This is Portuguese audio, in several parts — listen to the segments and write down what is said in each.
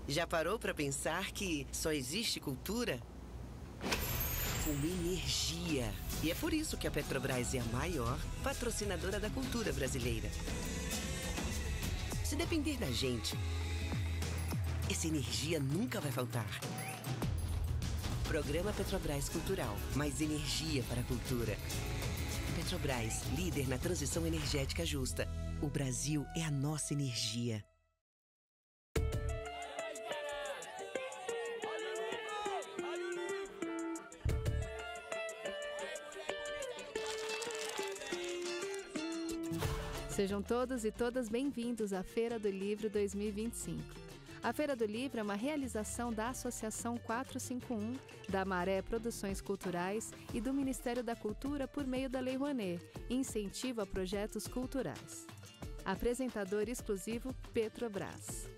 Já parou para pensar que só existe cultura com energia? E é por isso que a Petrobras é a maior patrocinadora da cultura brasileira. Se depender da gente, essa energia nunca vai faltar. Programa Petrobras Cultural. Mais energia para a cultura. Petrobras, líder na transição energética justa. O Brasil é a nossa energia. Sejam todos e todas bem-vindos à Feira do Livro 2025. A Feira do Livro é uma realização da Associação 451, da Maré Produções Culturais e do Ministério da Cultura por meio da Lei Rouanet, incentivo a projetos culturais. Apresentador exclusivo Petrobras.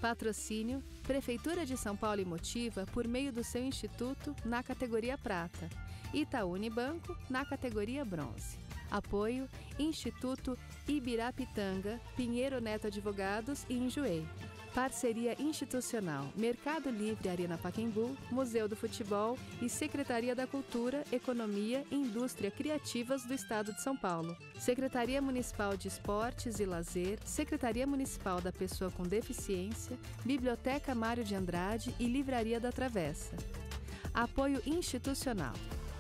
Patrocínio Prefeitura de São Paulo e Motiva por meio do seu instituto na categoria Prata, Itaú Unibanco na categoria Bronze. Apoio Instituto Ibirapitanga, Pinheiro Neto Advogados e Enjoei. Parceria institucional Mercado Livre Arena Pacaembu, Museu do Futebol e Secretaria da Cultura, Economia e Indústria Criativas do Estado de São Paulo. Secretaria Municipal de Esportes e Lazer, Secretaria Municipal da Pessoa com Deficiência, Biblioteca Mário de Andrade e Livraria da Travessa. Apoio institucional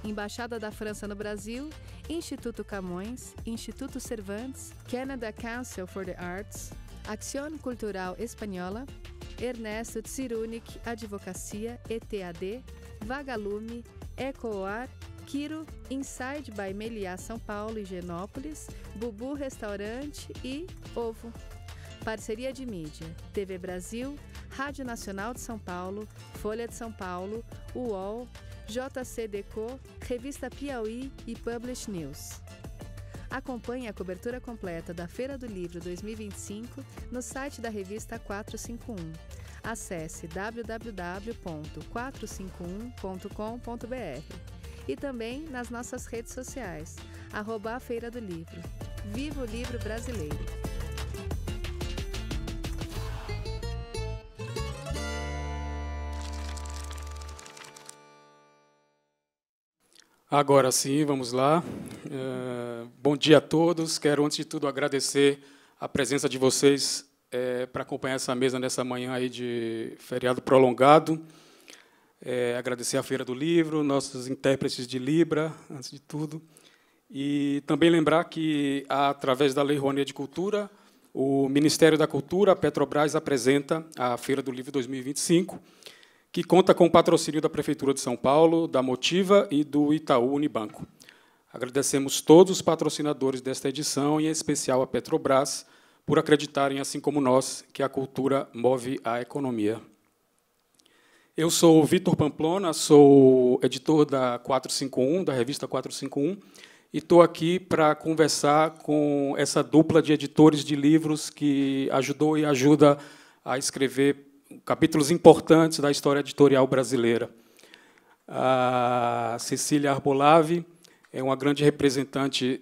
Embaixada da França no Brasil, Instituto Camões, Instituto Cervantes, Canada Council for the Arts, Acción Cultural Espanhola, Ernesto Tsirunik Advocacia, ETAD, Vagalume, Ecoar, Quiro, Inside by Meliá São Paulo e Genópolis, Bubu Restaurante e Ovo. Parceria de mídia, TV Brasil, Rádio Nacional de São Paulo, Folha de São Paulo, UOL, JCDecO, Revista Piauí e Publish News. Acompanhe a cobertura completa da Feira do Livro 2025 no site da revista 451. Acesse www.451.com.br e também nas nossas redes sociais, @a Feira do Livro. Viva o livro brasileiro! Agora sim, vamos lá. Bom dia a todos. Quero, antes de tudo, agradecer a presença de vocês para acompanhar essa mesa nessa manhã aí de feriado prolongado. Agradecer a Feira do Livro, nossos intérpretes de Libra, antes de tudo. E também lembrar que, através da Lei Rouanet de Cultura, o Ministério da Cultura, a Petrobras, apresenta a Feira do Livro 2025, que conta com o patrocínio da Prefeitura de São Paulo, da Motiva e do Itaú Unibanco. Agradecemos todos os patrocinadores desta edição, e em especial a Petrobras, por acreditarem, assim como nós, que a cultura move a economia. Eu sou o Vitor Pamplona, sou editor da 451, da revista 451, e estou aqui para conversar com essa dupla de editores de livros que ajudou e ajuda a escrever capítulos importantes da história editorial brasileira. A Cecília Arbolave é uma grande representante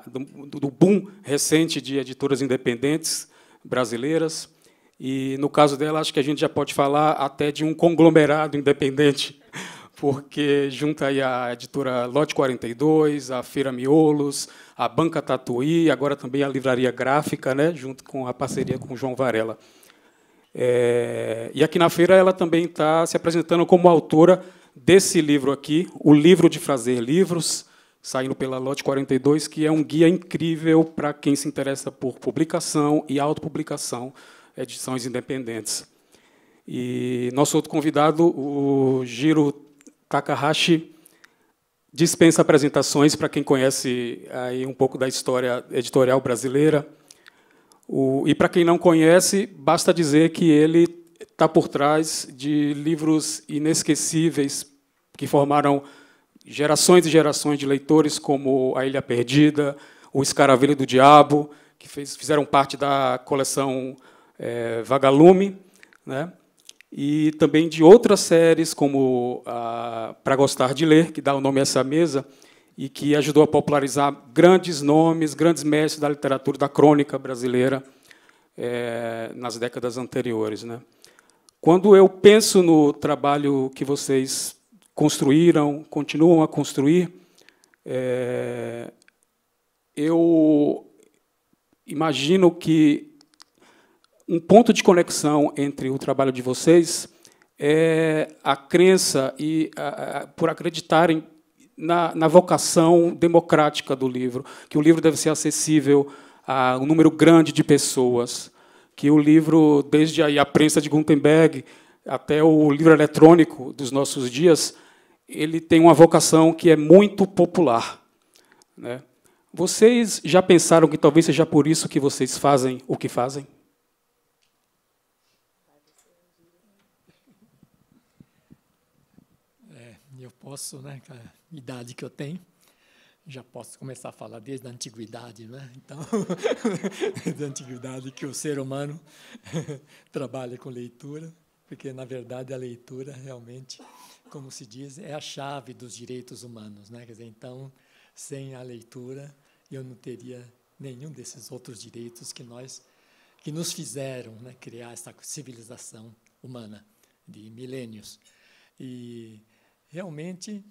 do boom recente de editoras independentes brasileiras, e, no caso dela, acho que a gente já pode falar até de um conglomerado independente, porque junta aí a editora Lote 42, a Feira Miolos, a Banca Tatuí, agora também a Livraria Gráfica, né, junto com a parceria com o João Varela. E aqui na feira ela também está se apresentando como autora desse livro aqui, O Livro de Fazer Livros, saindo pela Lote 42, que é um guia incrível para quem se interessa por publicação e autopublicação, edições independentes. E nosso outro convidado, o Jiro Takahashi, dispensa apresentações para quem conhece aí um pouco da história editorial brasileira. E, para quem não conhece, basta dizer que ele está por trás de livros inesquecíveis que formaram gerações e gerações de leitores, como A Ilha Perdida, O Escaravelho do Diabo, que fizeram parte da coleção Vagalume, né? E também de outras séries, como Pra Gostar de Ler, que dá o nome a essa mesa, e que ajudou a popularizar grandes nomes, grandes mestres da literatura, da crônica brasileira, nas décadas anteriores, né? Quando eu penso no trabalho que vocês construíram, continuam a construir, eu imagino que um ponto de conexão entre o trabalho de vocês é a crença por acreditarem na vocação democrática do livro, que o livro deve ser acessível a um número grande de pessoas, que o livro, desde a prensa de Gutenberg até o livro eletrônico dos nossos dias, ele tem uma vocação que é muito popular, né? Vocês já pensaram que talvez seja por isso que vocês fazem o que fazem? Eu posso, né, com a idade que eu tenho, já posso começar a falar desde a antiguidade, né? Então, desde a antiguidade que o ser humano trabalha com leitura, porque, na verdade, a leitura realmente, como se diz, é a chave dos direitos humanos, né? Quer dizer, então, sem a leitura, eu não teria nenhum desses outros direitos que nos fizeram, né, criar essa civilização humana de milênios. E realmente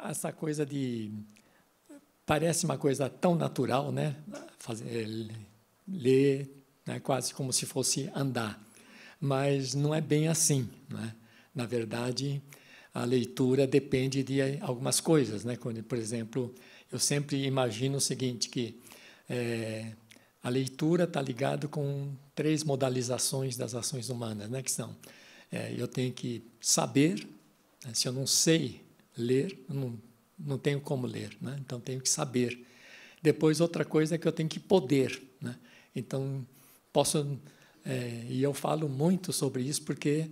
essa coisa parece uma coisa tão natural, né? Ler, né, quase como se fosse andar, mas não é bem assim, né? Na verdade, a leitura depende de algumas coisas, né? Por exemplo, eu sempre imagino o seguinte, que a leitura está ligada com 3 modalizações das ações humanas, né? Que são, eu tenho que saber, né? Se eu não sei ler, eu não tenho como ler, né? Então, tenho que saber. Depois, outra coisa é que eu tenho que poder, né? Então, posso... e eu falo muito sobre isso porque,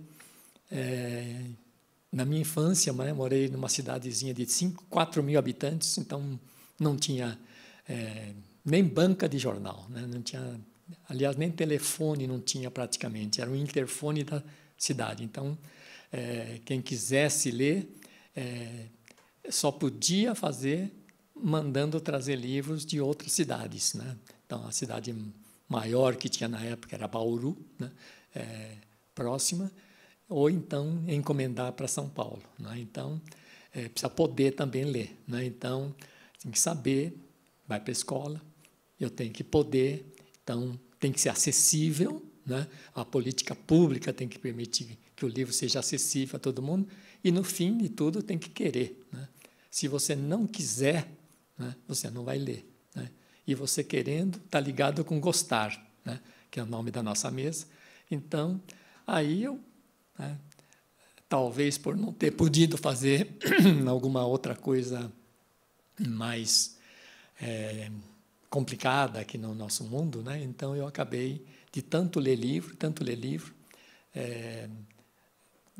na minha infância, né, morei numa cidadezinha de 4 mil habitantes, então não tinha nem banca de jornal, né? Não tinha, aliás, nem telefone não tinha praticamente, era o interfone da cidade. Então, quem quisesse ler... só podia fazer mandando trazer livros de outras cidades, né? Então, a cidade maior que tinha na época era Bauru, né? Próxima, ou então encomendar para São Paulo, né? Então, precisa poder também ler, né? Então, tem que saber, vai para a escola, eu tenho que poder, então, tem que ser acessível, né? A política pública tem que permitir que o livro seja acessível a todo mundo, e, no fim de tudo, tem que querer, né? Se você não quiser, né, você não vai ler, né? E você querendo está ligado com gostar, né, que é o nome da nossa mesa. Então, aí eu, né, talvez por não ter podido fazer alguma outra coisa mais complicada aqui no nosso mundo, né, então eu acabei de tanto ler livro,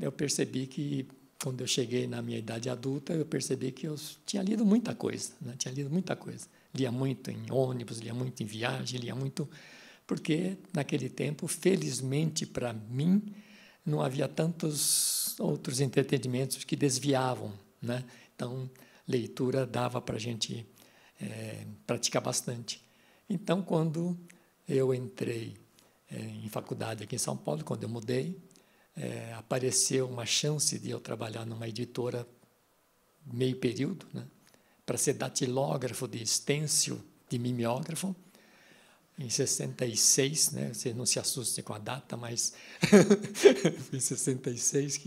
eu percebi que, quando eu cheguei na minha idade adulta, eu percebi que eu tinha lido muita coisa, né? Tinha lido muita coisa. Lia muito em ônibus, lia muito em viagem, lia muito... Porque, naquele tempo, felizmente para mim, não havia tantos outros entretenimentos que desviavam, né? Então, leitura dava para a gente praticar bastante. Então, quando eu entrei em faculdade aqui em São Paulo, quando eu mudei, apareceu uma chance de eu trabalhar numa editora meio período, né, para ser datilógrafo de estêncil de mimeógrafo, em 66, né, você não se assuste com a data, mas foi em 66,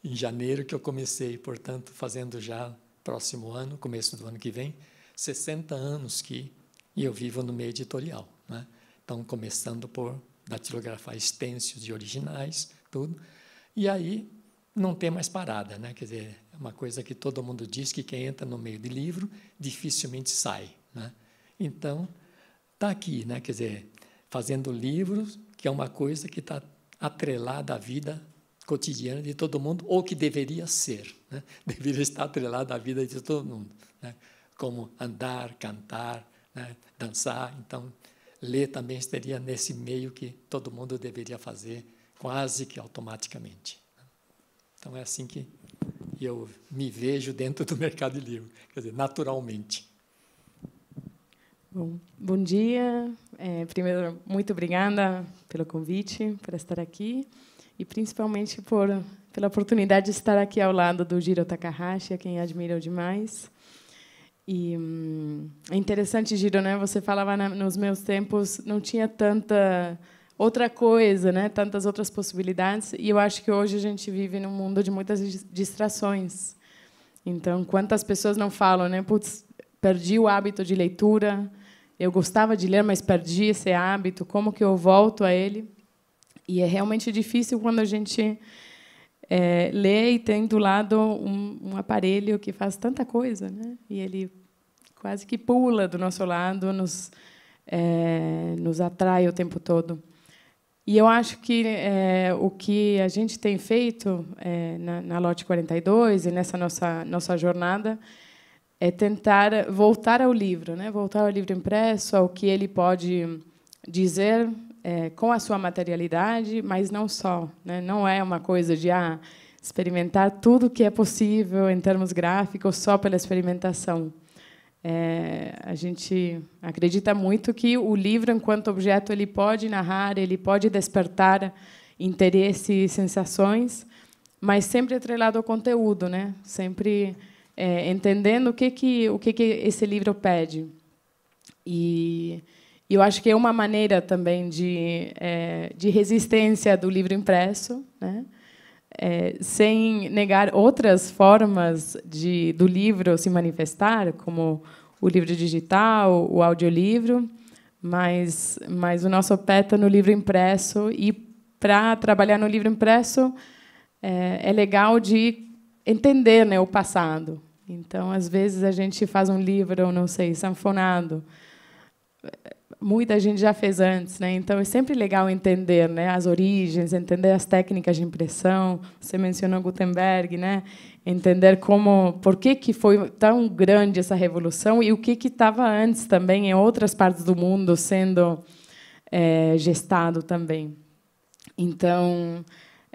em janeiro, que eu comecei, portanto, fazendo já próximo ano, começo do ano que vem, 60 anos que eu vivo no meio editorial, né? Então, começando por datilografar estêncios de originais, tudo. E aí não tem mais parada, né? Quer dizer, é uma coisa que todo mundo diz, que quem entra no meio de livro dificilmente sai, né? Então, está aqui, né? Quer dizer, fazendo livros, que é uma coisa que está atrelada à vida cotidiana de todo mundo, ou que deveria ser, né? Deveria estar atrelada à vida de todo mundo, né? Como andar, cantar, né? Dançar. Então, ler também estaria nesse meio que todo mundo deveria fazer, quase que automaticamente. Então, é assim que eu me vejo dentro do mercado de livro, quer dizer, naturalmente. Bom dia, Primeiro, muito obrigada pelo convite, por estar aqui, e principalmente pela oportunidade de estar aqui ao lado do Jiro Takahashi, a quem admiro demais. E é interessante, Jiro, né? Você falava nos meus tempos não tinha tanta outra coisa, né? Tantas outras possibilidades, e eu acho que hoje a gente vive num mundo de muitas distrações. Então, quantas pessoas não falam, né? Putz, perdi o hábito de leitura, eu gostava de ler, mas perdi esse hábito, como que eu volto a ele? E é realmente difícil quando a gente lê e tem do lado um aparelho que faz tanta coisa, né? E ele quase que pula do nosso lado, nos atrai o tempo todo. E eu acho que o que a gente tem feito na Lote 42 e nessa nossa jornada é tentar voltar ao livro, né? Voltar ao livro impresso, ao que ele pode dizer com a sua materialidade, mas não só, né? Não é uma coisa de experimentar tudo que é possível em termos gráficos só pela experimentação. A gente acredita muito que o livro, enquanto objeto, ele pode narrar, ele pode despertar interesse e sensações, mas sempre atrelado ao conteúdo, né? Sempre entendendo o que esse livro pede. E eu acho que é uma maneira também de resistência do livro impresso, né? Sem negar outras formas do livro se manifestar, como o livro digital, o audiolivro, mas o nosso pé está no livro impresso, e para trabalhar no livro impresso é legal de entender, né, o passado. Então, às vezes, a gente faz um livro, não sei, sanfonado. Muita gente já fez antes, né? Então é sempre legal entender, né, as origens, entender as técnicas de impressão. Você mencionou Gutenberg, né? Entender por que foi tão grande essa revolução e o que estava antes também em outras partes do mundo sendo gestado também. Então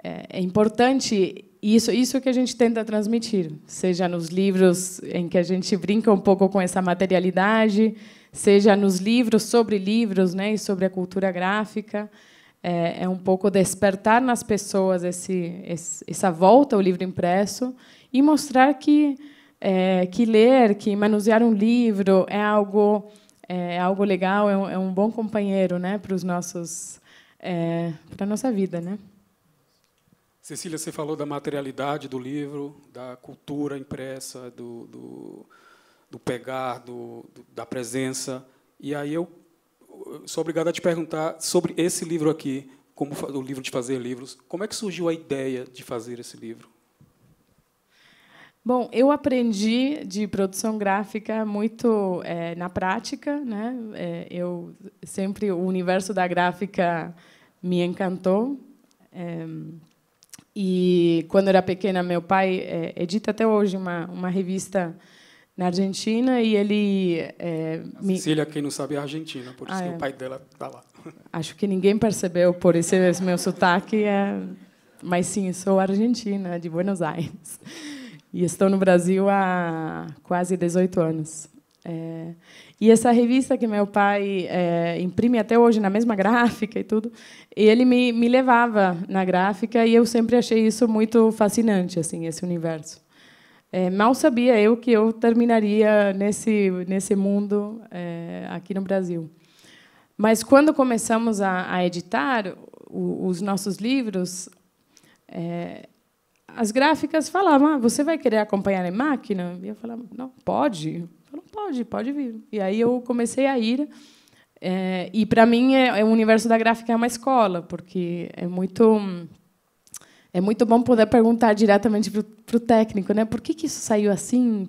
é importante isso que a gente tenta transmitir, seja nos livros em que a gente brinca um pouco com essa materialidade, seja nos livros sobre livros, né, e sobre a cultura gráfica. É um pouco despertar nas pessoas essa volta ao livro impresso e mostrar que ler, que manusear um livro é algo legal, é um bom companheiro, né, para a nossa vida, né? Cecília, você falou da materialidade do livro, da cultura impressa, do pegar, da presença. E aí eu sou obrigado a te perguntar sobre esse livro aqui, como o livro de fazer livros. Como é que surgiu a ideia de fazer esse livro? Bom, eu aprendi de produção gráfica muito na prática, né? O universo da gráfica me encantou. E, quando eu era pequena, meu pai edita até hoje uma revista na Argentina, e ele... Cecília, quem não sabe, é argentina, por isso que o pai dela está lá. Acho que ninguém percebeu por esse meu sotaque, mas sim, sou argentina, de Buenos Aires. E estou no Brasil há quase 18 anos. E essa revista que meu pai imprime até hoje na mesma gráfica e tudo, ele me levava na gráfica, e eu sempre achei isso muito fascinante, assim, esse universo. Mal sabia eu que eu terminaria nesse mundo aqui no Brasil. Mas, quando começamos a editar os nossos livros, as gráficas falavam: você vai querer acompanhar em máquina? E eu falava: não, pode. Pode vir. E aí eu comecei a ir. E, para mim, o universo da gráfica é uma escola, porque é muito bom poder perguntar diretamente para o técnico, né? Por que isso saiu assim?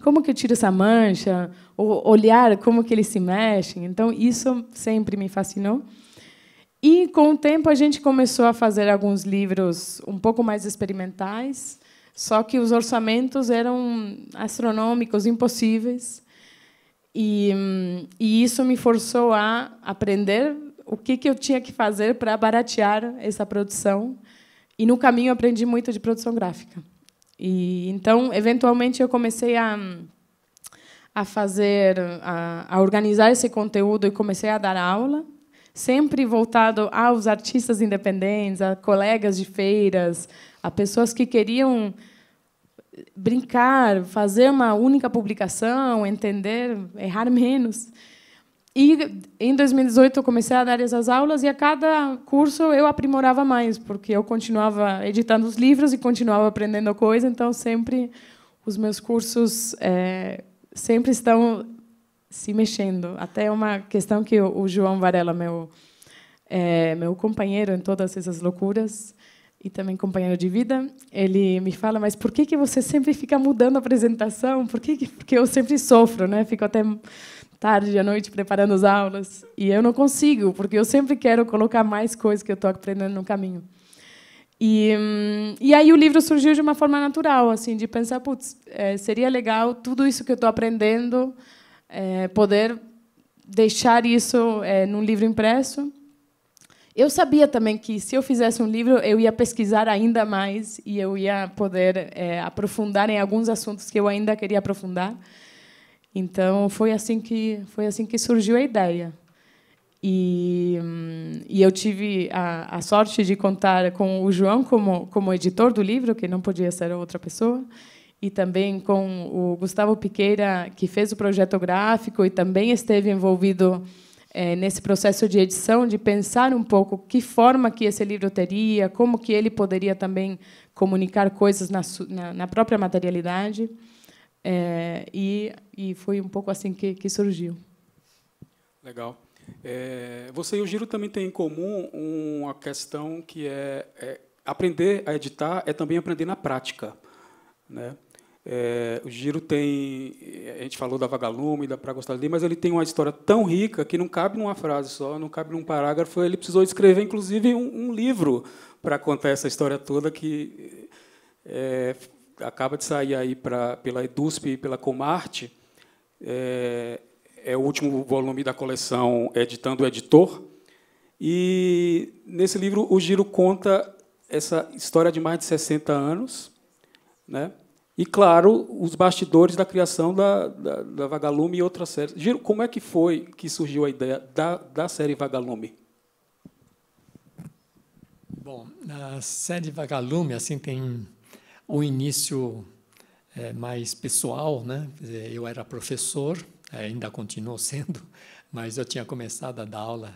Como que eu tiro essa mancha? Ou olhar como que eles se mexem. Então, isso sempre me fascinou. E, com o tempo, a gente começou a fazer alguns livros um pouco mais experimentais, só que os orçamentos eram astronômicos, impossíveis. E isso me forçou a aprender o que eu tinha que fazer para baratear essa produção. E, no caminho, aprendi muito de produção gráfica. E, então, eventualmente, eu comecei a a organizar esse conteúdo e comecei a dar aula, sempre voltado aos artistas independentes, a colegas de feiras, a pessoas que queriam brincar, fazer uma única publicação, entender, errar menos. E, em 2018, eu comecei a dar essas aulas e, a cada curso, eu aprimorava mais, porque eu continuava editando os livros e continuava aprendendo coisa, então, sempre, os meus cursos sempre estão se mexendo. Até uma questão que o João Varela, meu companheiro em todas essas loucuras, e também companheiro de vida, ele me fala, mas por que você sempre fica mudando a apresentação? Porque eu sempre sofro, né? Fico até tarde à noite preparando as aulas, e eu não consigo, porque eu sempre quero colocar mais coisas que eu estou aprendendo no caminho. E aí o livro surgiu de uma forma natural, assim, de pensar, putz, seria legal tudo isso que eu estou aprendendo, poder deixar isso num livro impresso. Eu sabia também que, se eu fizesse um livro, eu ia pesquisar ainda mais e eu ia poder aprofundar em alguns assuntos que eu ainda queria aprofundar. Então, foi assim que surgiu a ideia. E eu tive a sorte de contar com o João como editor do livro, que não podia ser outra pessoa, e também com o Gustavo Piqueira, que fez o projeto gráfico e também esteve envolvido nesse processo de edição, de pensar um pouco que forma que esse livro teria, como que ele poderia também comunicar coisas na própria materialidade. E foi um pouco assim que surgiu. Legal. Você e o Giro também têm em comum uma questão que aprender a editar é também aprender na prática, né? O Giro tem, a gente falou da Vagalume, da Pra Gostar de Ler, mas ele tem uma história tão rica que não cabe numa frase só, não cabe num parágrafo. Ele precisou escrever, inclusive, um livro para contar essa história toda, que acaba de sair aí pela EDUSP e pela Comarte. É o último volume da coleção Editando o Editor. E, nesse livro, o Giro conta essa história de mais de 60 anos, né? E, claro, os bastidores da criação da Vagalume e outras séries. Giro, como é que foi que surgiu a ideia da série Vagalume? Bom, a série Vagalume assim, tem um início mais pessoal, né? Eu era professor, ainda continuo sendo, mas eu tinha começado a dar aula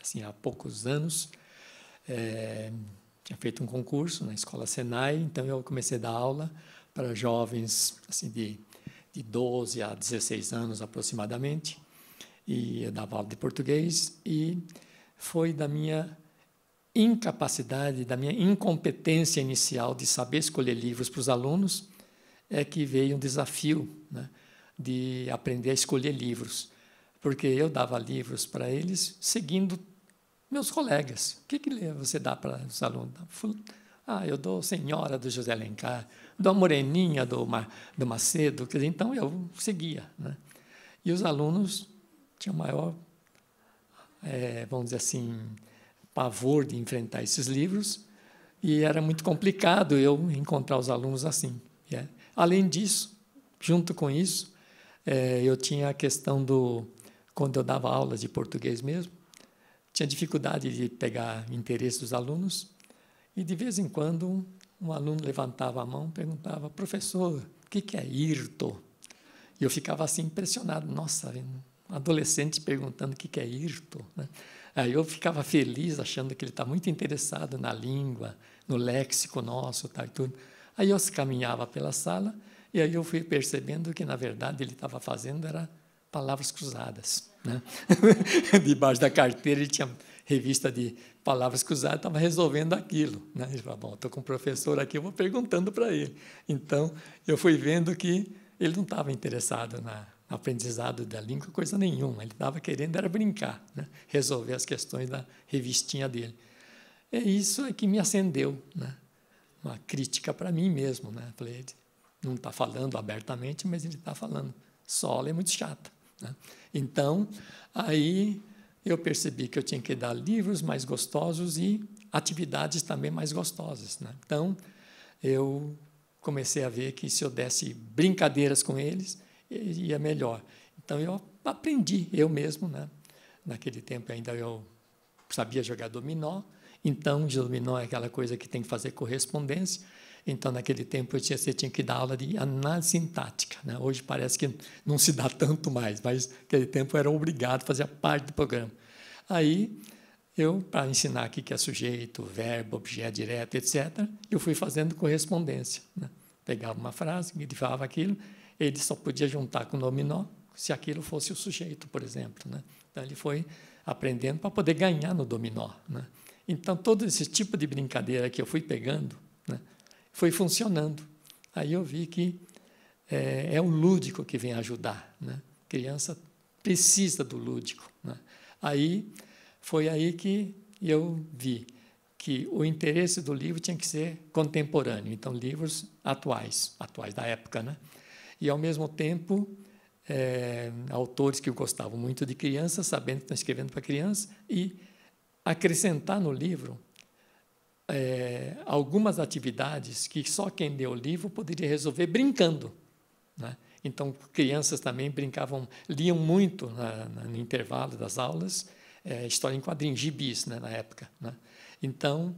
assim, há poucos anos. Tinha feito um concurso na Escola Senai, então eu comecei a dar aula para jovens assim, de 12 a 16 anos, aproximadamente. E eu dava aula de português, e foi da minha incapacidade, da minha incompetência inicial de saber escolher livros para os alunos, que veio um desafio, né, de aprender a escolher livros. Porque eu dava livros para eles seguindo meus colegas. O que você dá para os alunos? Eu dou Senhora, do José Alencar, dou a Moreninha, do Macedo. Quer dizer, então, eu seguia, né? E os alunos tinham maior, vamos dizer assim, pavor de enfrentar esses livros, e era muito complicado eu encontrar os alunos assim. Além disso, junto com isso, eu tinha a questão quando eu dava aulas de português mesmo, tinha dificuldade de pegar interesse dos alunos, e, de vez em quando, um aluno levantava a mão e perguntava: professor, o que é hirto? E eu ficava assim impressionado. Nossa, um adolescente perguntando o que é hirto, né? Aí eu ficava feliz, achando que ele está muito interessado na língua, no léxico nosso, tá, e tudo. Aí eu caminhava pela sala, e aí eu fui percebendo que, na verdade, ele estava fazendo era palavras cruzadas, né? Debaixo da carteira ele tinha revista de palavras cruzadas, estava resolvendo aquilo, né? Ele falou: bom, estou com um professor aqui, eu vou perguntando para ele. Então, eu fui vendo que ele não estava interessado no aprendizado da língua, coisa nenhuma. Ele estava querendo era brincar, né? Resolver as questões da revistinha dele. Isso que me acendeu, né? Uma crítica para mim mesmo, né? Falei, ele não está falando abertamente, mas ele está falando. Sola é muito chata, né? Então, aí eu percebi que eu tinha que dar livros mais gostosos e atividades também mais gostosas, né? Então, eu comecei a ver que, se eu desse brincadeiras com eles ia melhor. Então, eu aprendi, eu mesmo, né? Naquele tempo ainda eu sabia jogar dominó, então, de dominó é aquela coisa que tem que fazer correspondência. Então, naquele tempo, você tinha que dar aula de análise sintática, né? Hoje parece que não se dá tanto mais, mas naquele tempo eu era obrigado, fazia parte do programa. Aí, eu, para ensinar aqui que é sujeito, verbo, objeto direto, etc., eu fui fazendo correspondência, né? Pegava uma frase, ele falava aquilo, ele só podia juntar com o dominó se aquilo fosse o sujeito, por exemplo, né? Então, ele foi aprendendo para poder ganhar no dominó, né? Então, todo esse tipo de brincadeira que eu fui pegando, né, foi funcionando. Aí eu vi que é o lúdico que vem ajudar, né? A criança precisa do lúdico, né? Aí foi aí que eu vi que o interesse do livro tinha que ser contemporâneo, então livros atuais da época, né? E ao mesmo tempo autores que gostavam muito de crianças, sabendo que estão escrevendo para criança, e acrescentar no livro algumas atividades que só quem lê o livro poderia resolver brincando, né? Então, crianças também brincavam, liam muito no intervalo das aulas, história em quadrinhos, gibis, né, na época, né? Então,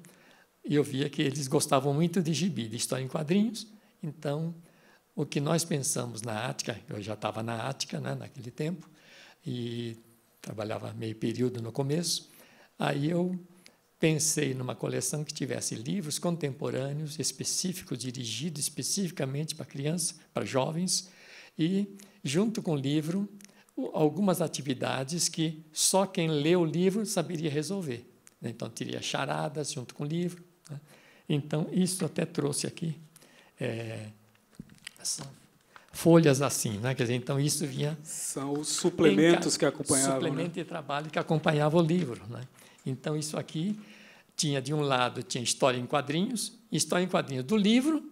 eu via que eles gostavam muito de gibi, de história em quadrinhos. Então, o que nós pensamos na Ática, eu já estava na Ática, né, naquele tempo, e trabalhava meio período no começo, aí eu pensei numa coleção que tivesse livros contemporâneos específicos, dirigidos especificamente para crianças, para jovens, e, junto com o livro, algumas atividades que só quem lê o livro saberia resolver. Então, teria charadas junto com o livro, né? Então, isso até trouxe aqui folhas assim, né? Quer dizer, então, isso vinha... São os suplementos que acompanhavam. Suplemento de trabalho que acompanhava o livro, né? Então, isso aqui tinha, de um lado, tinha história em quadrinhos do livro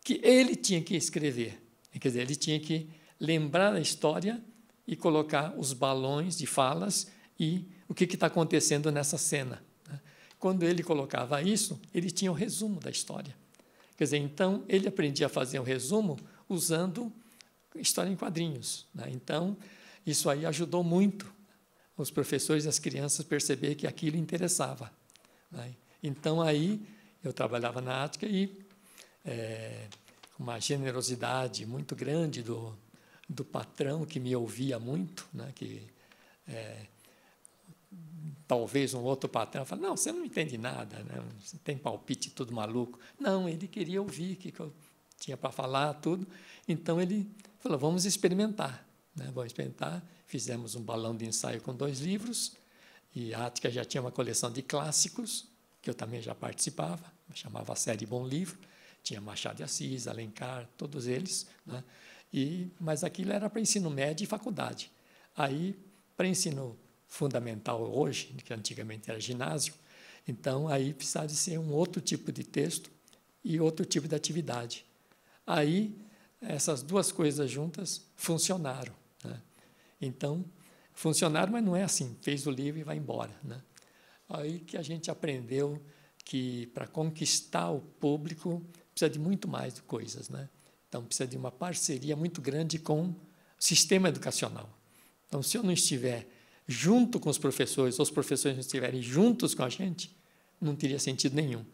que ele tinha que escrever. Quer dizer, ele tinha que lembrar a história e colocar os balões de falas e o que está acontecendo nessa cena, né? Quando ele colocava isso, ele tinha o resumo da história. Quer dizer, então, ele aprendia a fazer o resumo usando história em quadrinhos, né? Então, isso aí ajudou muito os professores e as crianças a perceber que aquilo interessava, né? Então, aí, eu trabalhava na Ática e uma generosidade muito grande do patrão, que me ouvia muito, né? Que talvez um outro patrão fale, não, você não entende nada, né? Você tem palpite tudo maluco. Não, ele queria ouvir o que eu tinha para falar, tudo. Então, ele falou, vamos experimentar, né? Vamos experimentar. Fizemos um balão de ensaio com 2 livros, e a Ática já tinha uma coleção de clássicos, que eu também já participava, chamava a série Bom Livro, tinha Machado de Assis, Alencar, todos eles, né? Mas aquilo era para ensino médio e faculdade. Aí, para ensino fundamental hoje, que antigamente era ginásio, então aí precisava de ser um outro tipo de texto e outro tipo de atividade. Aí, essas duas coisas juntas funcionaram, né? Então, funcionaram, mas não é assim, fez o livro e vai embora, né? Aí que a gente aprendeu que, para conquistar o público, precisa de muito mais de coisas, né? Então, precisa de uma parceria muito grande com o sistema educacional. Então, se eu não estiver junto com os professores, ou os professores não estiverem juntos com a gente, não teria sentido nenhum.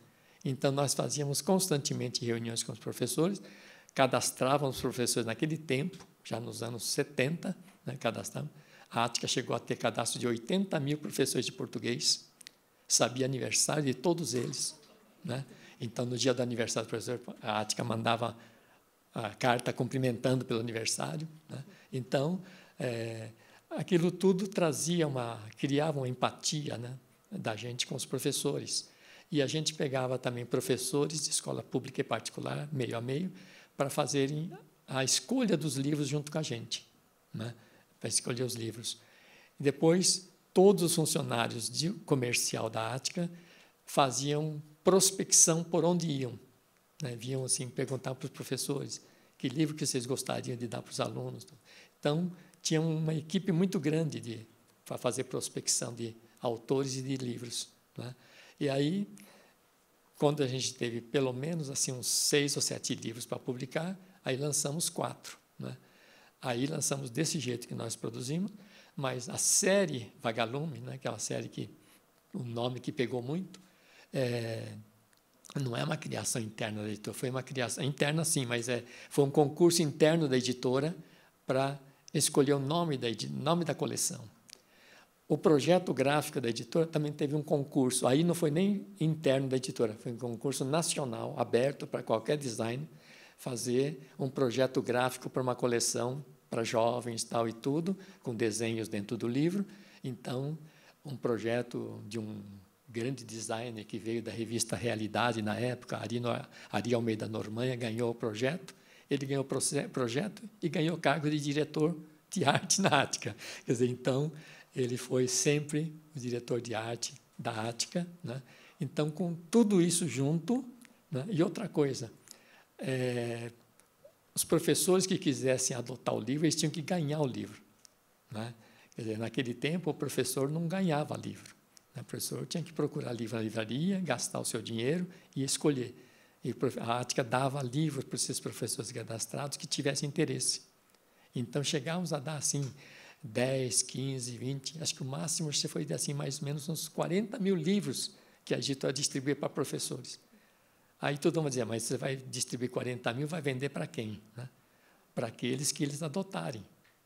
Então, nós fazíamos constantemente reuniões com os professores, cadastrávamos os professores naquele tempo, já nos anos 70, né, cadastramos. A Ática chegou a ter cadastro de 80 mil professores de português, sabia aniversário de todos eles, né? Então, no dia do aniversário do professor, a Ática mandava a carta cumprimentando pelo aniversário, né? Então, aquilo tudo criava uma empatia, né, da gente com os professores. E a gente pegava também professores de escola pública e particular, meio a meio, para fazerem a escolha dos livros junto com a gente, né, para escolher os livros. E depois, todos os funcionários de comercial da Ática faziam prospecção por onde iam, né? Vinham assim, perguntar para os professores que livro que vocês gostariam de dar para os alunos. Então, tinha uma equipe muito grande para fazer prospecção de autores e de livros, né? E aí, quando a gente teve pelo menos assim, uns 6 ou 7 livros para publicar, aí lançamos 4, né? Aí lançamos desse jeito que nós produzimos, mas a série Vagalume, né, aquela série que o nome que pegou muito, não é uma criação interna da editora, foi uma criação interna, sim, mas foi um concurso interno da editora para escolher o nome da coleção. O projeto gráfico da editora também teve um concurso, aí não foi nem interno da editora, foi um concurso nacional, aberto para qualquer designer, fazer um projeto gráfico para uma coleção para jovens tal e tudo, com desenhos dentro do livro. Então, um projeto de um grande designer que veio da revista Realidade na época, Ari Almeida Normanha, ganhou o projeto. Ele ganhou o projeto e ganhou o cargo de diretor de arte na Ática. Quer dizer, então, ele foi sempre o diretor de arte da Ática, né? Então, com tudo isso junto, né? E outra coisa, os professores que quisessem adotar o livro, eles tinham que ganhar o livro, né? Quer dizer, naquele tempo, o professor não ganhava livro, né? O professor tinha que procurar livro na livraria, gastar o seu dinheiro e escolher. E a Ática dava livros para esses professores cadastrados que tivessem interesse. Então, chegávamos a dar, assim, 10, 15, 20, acho que o máximo foi assim, mais ou menos uns 40 mil livros que a editora distribuía para professores. Aí todo mundo dizia, mas você vai distribuir 40 mil, vai vender para quem? Né? Para aqueles que eles adotarem,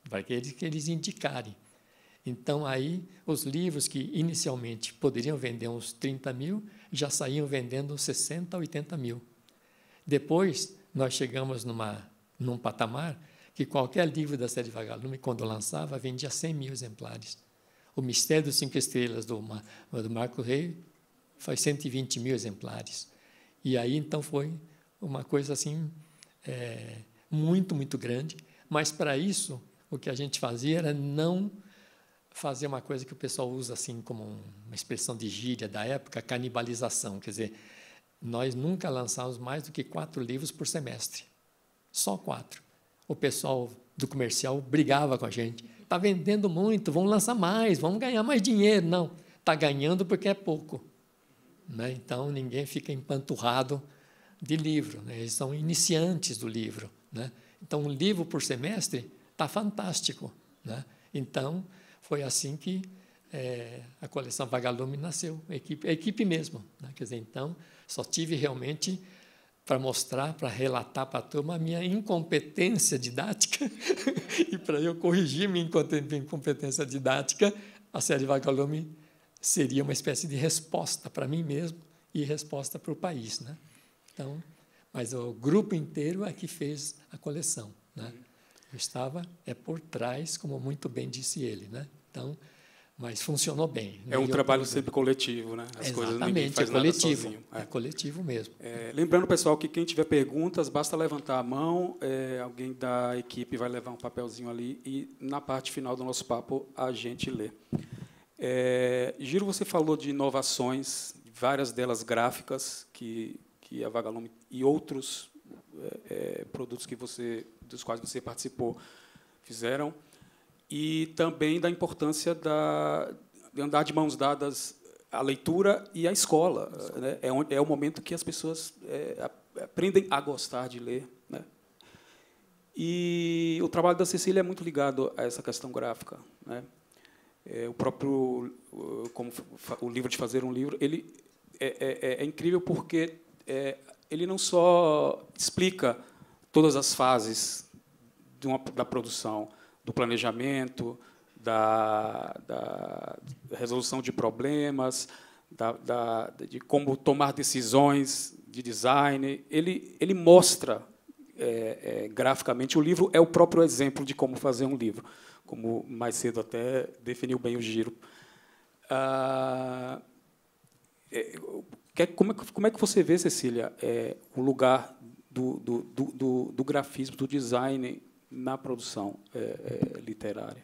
para aqueles que eles indicarem. Então, aí, os livros que inicialmente poderiam vender uns 30 mil, já saíam vendendo 60, 80 mil. Depois, nós chegamos num patamar que qualquer livro da série Vagalume, quando lançava, vendia 100 mil exemplares. O Mistério dos 5 Estrelas, do Marco Rey, faz 120 mil exemplares. E aí, então, foi uma coisa assim, muito, muito grande. Mas, para isso, o que a gente fazia era não fazer uma coisa que o pessoal usa assim como uma expressão de gíria da época, canibalização. Quer dizer, nós nunca lançávamos mais do que 4 livros por semestre. Só 4. O pessoal do comercial brigava com a gente. Está vendendo muito, vamos lançar mais, vamos ganhar mais dinheiro. Não, está ganhando porque é pouco. Né? Então, ninguém fica empanturrado de livro. Né? Eles são iniciantes do livro. Né? Então, um livro por semestre está fantástico. Né? Então, foi assim que a coleção Vagalume nasceu, a equipe mesmo. Né? Quer dizer, então, só tive realmente para mostrar, para relatar para a turma a minha incompetência didática e para eu corrigir minha incompetência didática, a série Vagalume seria uma espécie de resposta para mim mesmo e resposta para o país. Né? Então, mas o grupo inteiro é que fez a coleção. Né? Eu estava por trás, como muito bem disse ele. Né? Então, mas funcionou bem. É um trabalho sempre coletivo, né? As coisas ninguém faz coletivo, sozinho. É coletivo mesmo. Lembrando, pessoal, que quem tiver perguntas, basta levantar a mão, alguém da equipe vai levar um papelzinho ali e, na parte final do nosso papo, a gente lê. Giro, você falou de inovações, várias delas gráficas, que a Vagalume e outros produtos dos quais você participou fizeram, e também da importância de andar de mãos dadas a leitura e a escola. Né? É o momento que as pessoas aprendem a gostar de ler. Né? E o trabalho da Cecília é muito ligado a essa questão gráfica. Né? O próprio, como o livro de fazer um livro, ele é incrível porque ele não só explica todas as fases da produção, do planejamento, da resolução de problemas, de como tomar decisões de design. Ele mostra graficamente. O livro é o próprio exemplo de como fazer um livro, como mais cedo até definiu bem o Giro. Como é que você vê, Cecília, o lugar do grafismo, do design na produção literária?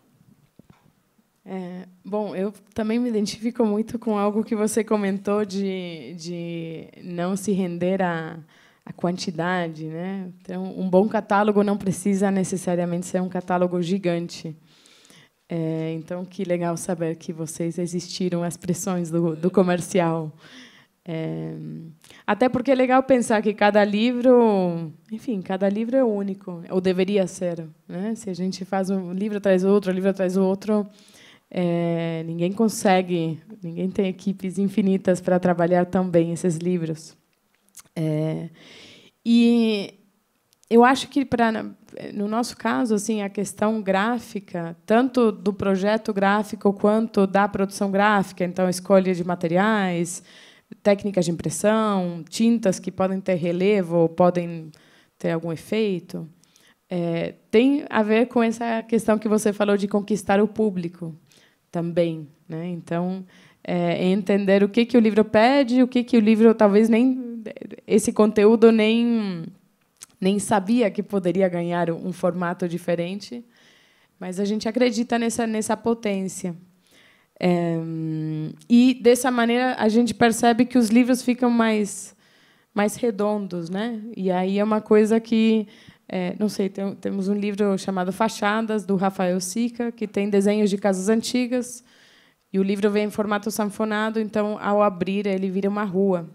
Bom, eu também me identifico muito com algo que você comentou de não se render à quantidade, né? Então, um bom catálogo não precisa necessariamente ser um catálogo gigante. Então, que legal saber que vocês existiram as pressões do comercial. Até porque é legal pensar que cada livro, enfim, cada livro é único, ou deveria ser, né? Se a gente faz um livro atrás do outro, ninguém consegue, ninguém tem equipes infinitas para trabalhar tão bem esses livros. E eu acho que, no nosso caso, assim, a questão gráfica, tanto do projeto gráfico quanto da produção gráfica, então, escolha de materiais, técnicas de impressão, tintas que podem ter relevo ou podem ter algum efeito, tem a ver com essa questão que você falou de conquistar o público também, né? Então, entender o que o livro pede, o que o livro talvez nem esse conteúdo nem sabia que poderia ganhar um formato diferente, mas a gente acredita nessa potência. E, dessa maneira, a gente percebe que os livros ficam mais redondos, né? E aí é uma coisa que... não sei, temos um livro chamado Fachadas, do Rafael Sica, que tem desenhos de casas antigas, e o livro vem em formato sanfonado, então, ao abrir, ele vira uma rua.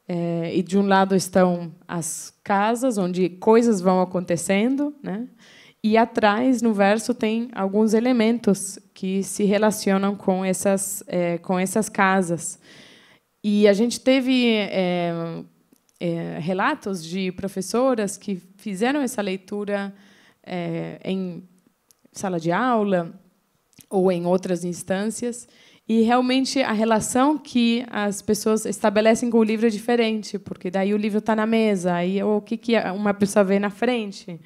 E, de um lado, estão as casas, onde coisas vão acontecendo, né? E, atrás, no verso, tem alguns elementos que se relacionam com essas casas. E a gente teve relatos de professoras que fizeram essa leitura em sala de aula ou em outras instâncias, e realmente a relação que as pessoas estabelecem com o livro é diferente, porque daí o livro está na mesa, aí o que uma pessoa vê na frente,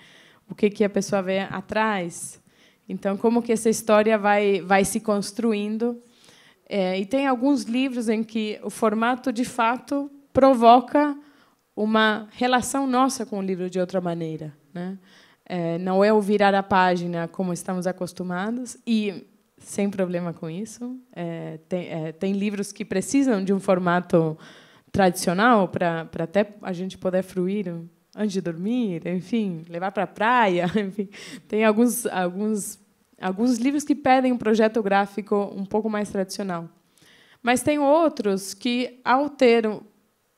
o que a pessoa vê atrás. Então, como que essa história vai se construindo. E tem alguns livros em que o formato, de fato, provoca uma relação nossa com o livro de outra maneira, né? Não é o virar a página como estamos acostumados, e sem problema com isso. Tem livros que precisam de um formato tradicional para até a gente poder fruir antes de dormir, enfim, levar para a praia. Enfim, tem alguns livros que pedem um projeto gráfico um pouco mais tradicional. Mas tem outros que, ao ter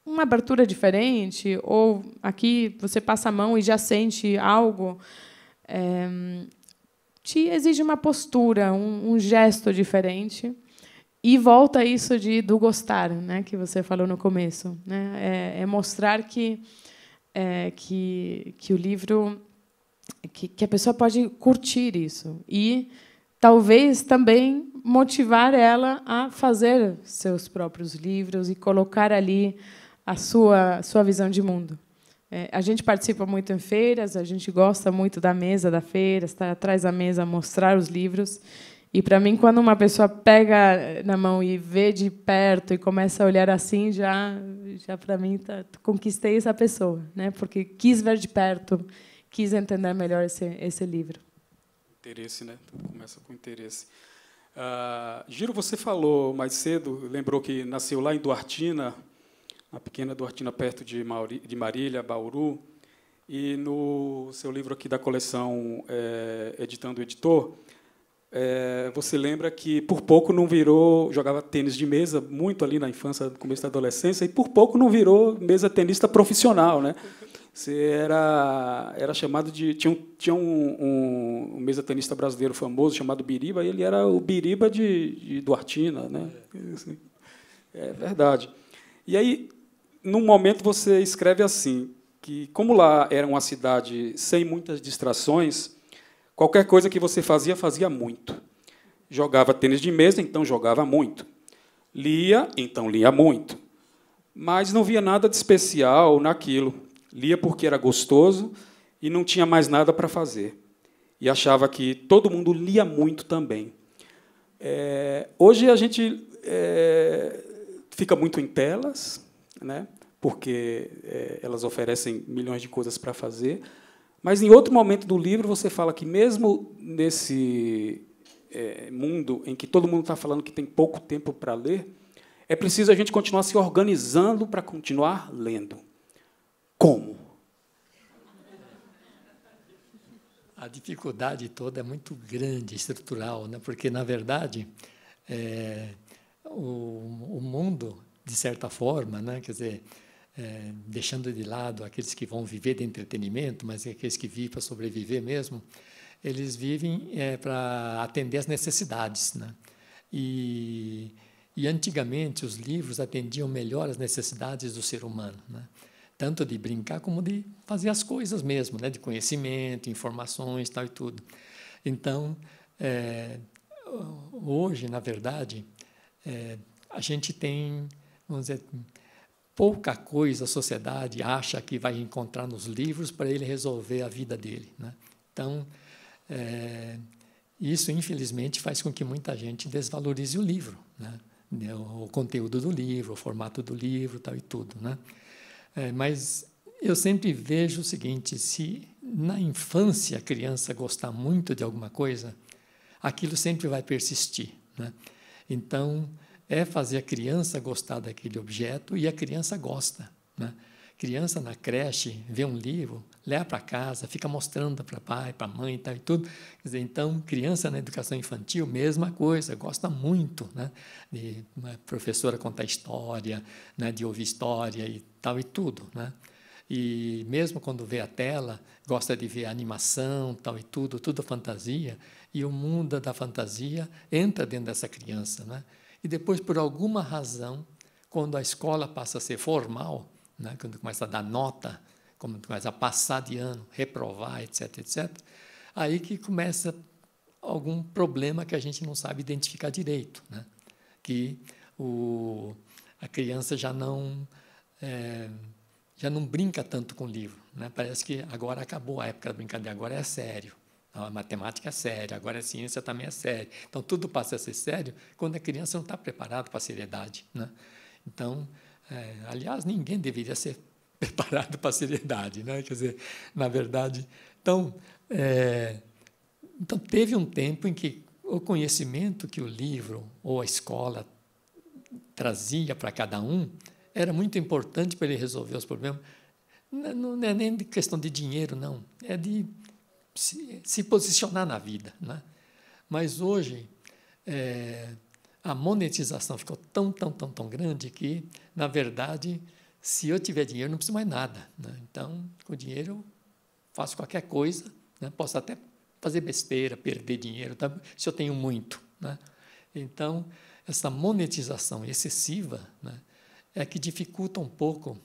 uma abertura diferente, ou aqui você passa a mão e já sente algo, te exige uma postura, um gesto diferente. E volta isso do gostar, né, que você falou no começo, né? Mostrar que o livro, que a pessoa pode curtir isso e talvez também motivar ela a fazer seus próprios livros e colocar ali a sua visão de mundo. A gente participa muito em feiras, a gente gosta muito da mesa da feira, estar atrás da mesa, mostrar os livros. E, para mim, quando uma pessoa pega na mão e vê de perto e começa a olhar assim, já para mim, conquistei essa pessoa, né? Porque quis ver de perto, quis entender melhor esse livro. Interesse, né? Tudo começa com interesse. Giro, você falou mais cedo, lembrou que nasceu lá em Duartina, a pequena Duartina, perto de Marília, Bauru, e no seu livro aqui da coleção Editando o Editor, você lembra que, por pouco, não virou... Jogava tênis de mesa muito ali na infância, no começo da adolescência, e, por pouco, não virou mesa tenista profissional, né? Você era chamado de... Tinha um mesa tenista brasileiro famoso chamado Biriba, e ele era o Biriba de Duartina, né? É verdade. E aí, num momento, você escreve assim, que, como lá era uma cidade sem muitas distrações, qualquer coisa que você fazia muito. Jogava tênis de mesa, então jogava muito. Lia, então lia muito. Mas não via nada de especial naquilo. Lia porque era gostoso e não tinha mais nada para fazer. E achava que todo mundo lia muito também. Hoje a gente fica muito em telas, né? Porque elas oferecem milhões de coisas para fazer. Mas, em outro momento do livro, você fala que, mesmo nesse mundo em que todo mundo está falando que tem pouco tempo para ler, é preciso a gente continuar se organizando para continuar lendo. Como? A dificuldade toda é muito grande, estrutural, né? Porque, na verdade, o mundo de certa forma, né? Quer dizer, deixando de lado aqueles que vão viver de entretenimento, mas aqueles que vivem para sobreviver mesmo, eles vivem para atender às necessidades, né? E antigamente os livros atendiam melhor às necessidades do ser humano, né? Tanto de brincar como de fazer as coisas mesmo, né? De conhecimento, informações, tal e tudo. Então, hoje, na verdade, a gente tem, vamos dizer, pouca coisa a sociedade acha que vai encontrar nos livros para ele resolver a vida dele, né? Então, isso, infelizmente, faz com que muita gente desvalorize o livro, né? O conteúdo do livro, o formato do livro, tal e tudo, né? Mas eu sempre vejo o seguinte: se na infância a criança gostar muito de alguma coisa, aquilo sempre vai persistir, né? Então, fazer a criança gostar daquele objeto, e a criança gosta, né? Criança na creche vê um livro, leva para casa, fica mostrando para pai, para mãe, tal e tudo. Quer dizer, então, criança na educação infantil, mesma coisa, gosta muito, né? De uma professora contar história, né? De ouvir história e tal e tudo, né? E mesmo quando vê a tela, gosta de ver a animação, tal e tudo, tudo fantasia, e o mundo da fantasia entra dentro dessa criança, né? E depois, por alguma razão, quando a escola passa a ser formal, né, quando começa a dar nota, quando começa a passar de ano, reprovar, etc., etc., aí que começa algum problema que a gente não sabe identificar direito, né? Que a criança já não brinca tanto com o livro, né? Parece que agora acabou a época da brincadeira, agora é sério. A matemática é séria, agora a ciência também é séria. Então, tudo passa a ser sério quando a criança não está preparada para a seriedade, né? Então, aliás, ninguém deveria ser preparado para a seriedade, né? Quer dizer, na verdade... Então, teve um tempo em que o conhecimento que o livro ou a escola trazia para cada um era muito importante para ele resolver os problemas. Não é nem de questão de dinheiro, não. É de se posicionar na vida, né? Mas hoje a monetização ficou tão grande que, na verdade, se eu tiver dinheiro, não preciso mais nada, né? Então, com dinheiro eu faço qualquer coisa, né? Posso até fazer besteira, perder dinheiro, tá? Se eu tenho muito, né? Então, essa monetização excessiva, né, é que dificulta um pouco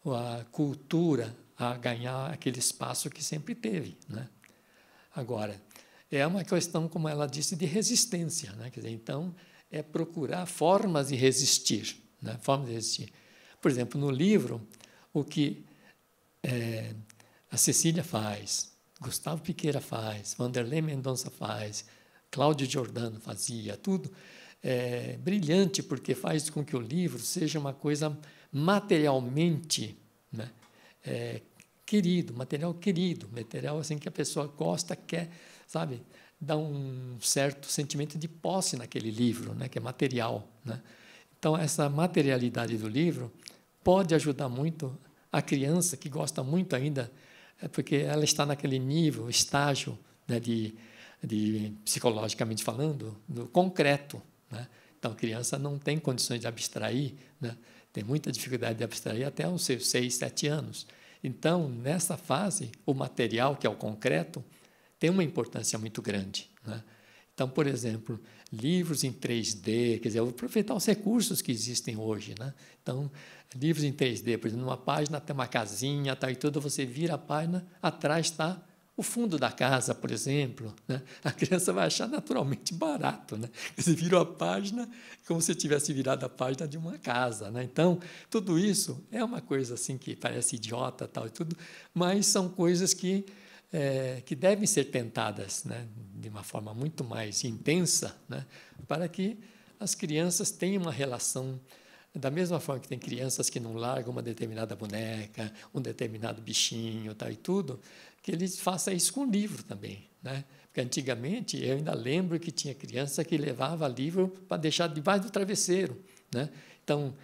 a cultura a ganhar aquele espaço que sempre teve, né? Agora, é uma questão, como ela disse, de resistência, né? Quer dizer, então, é procurar formas de resistir, né? Formas de resistir. Por exemplo, no livro, o que a Cecília faz, Gustavo Piqueira faz, Vanderlei Mendonça faz, Cláudio Giordano fazia, tudo brilhante, porque faz com que o livro seja uma coisa materialmente, né, querido, material assim que a pessoa gosta, quer, sabe, dá um certo sentimento de posse naquele livro, né, que é material, né? Então, essa materialidade do livro pode ajudar muito a criança que gosta muito ainda, porque ela está naquele nível, estágio, né, de psicologicamente falando, do concreto, né? Então, a criança não tem condições de abstrair, né? Tem muita dificuldade de abstrair até os seus 6, 7 anos. Então, nessa fase, o material, que é o concreto, tem uma importância muito grande, né? Então, por exemplo, livros em 3D, quer dizer, eu vou aproveitar os recursos que existem hoje, né? Então, livros em 3D, por exemplo, numa página tem uma casinha, tal e tudo, você vira a página, atrás está o fundo da casa, por exemplo, né? A criança vai achar naturalmente barato, né? Você vira a página como se tivesse virado a página de uma casa, né? Então, tudo isso é uma coisa assim que parece idiota, tal e tudo, mas são coisas que devem ser tentadas, né, de uma forma muito mais intensa, né, para que as crianças tenham uma relação, da mesma forma que tem crianças que não largam uma determinada boneca, um determinado bichinho, tal e tudo, que eles façam isso com o livro também, né? Porque antigamente eu ainda lembro que tinha criança que levava livro para deixar debaixo do travesseiro, né? Então,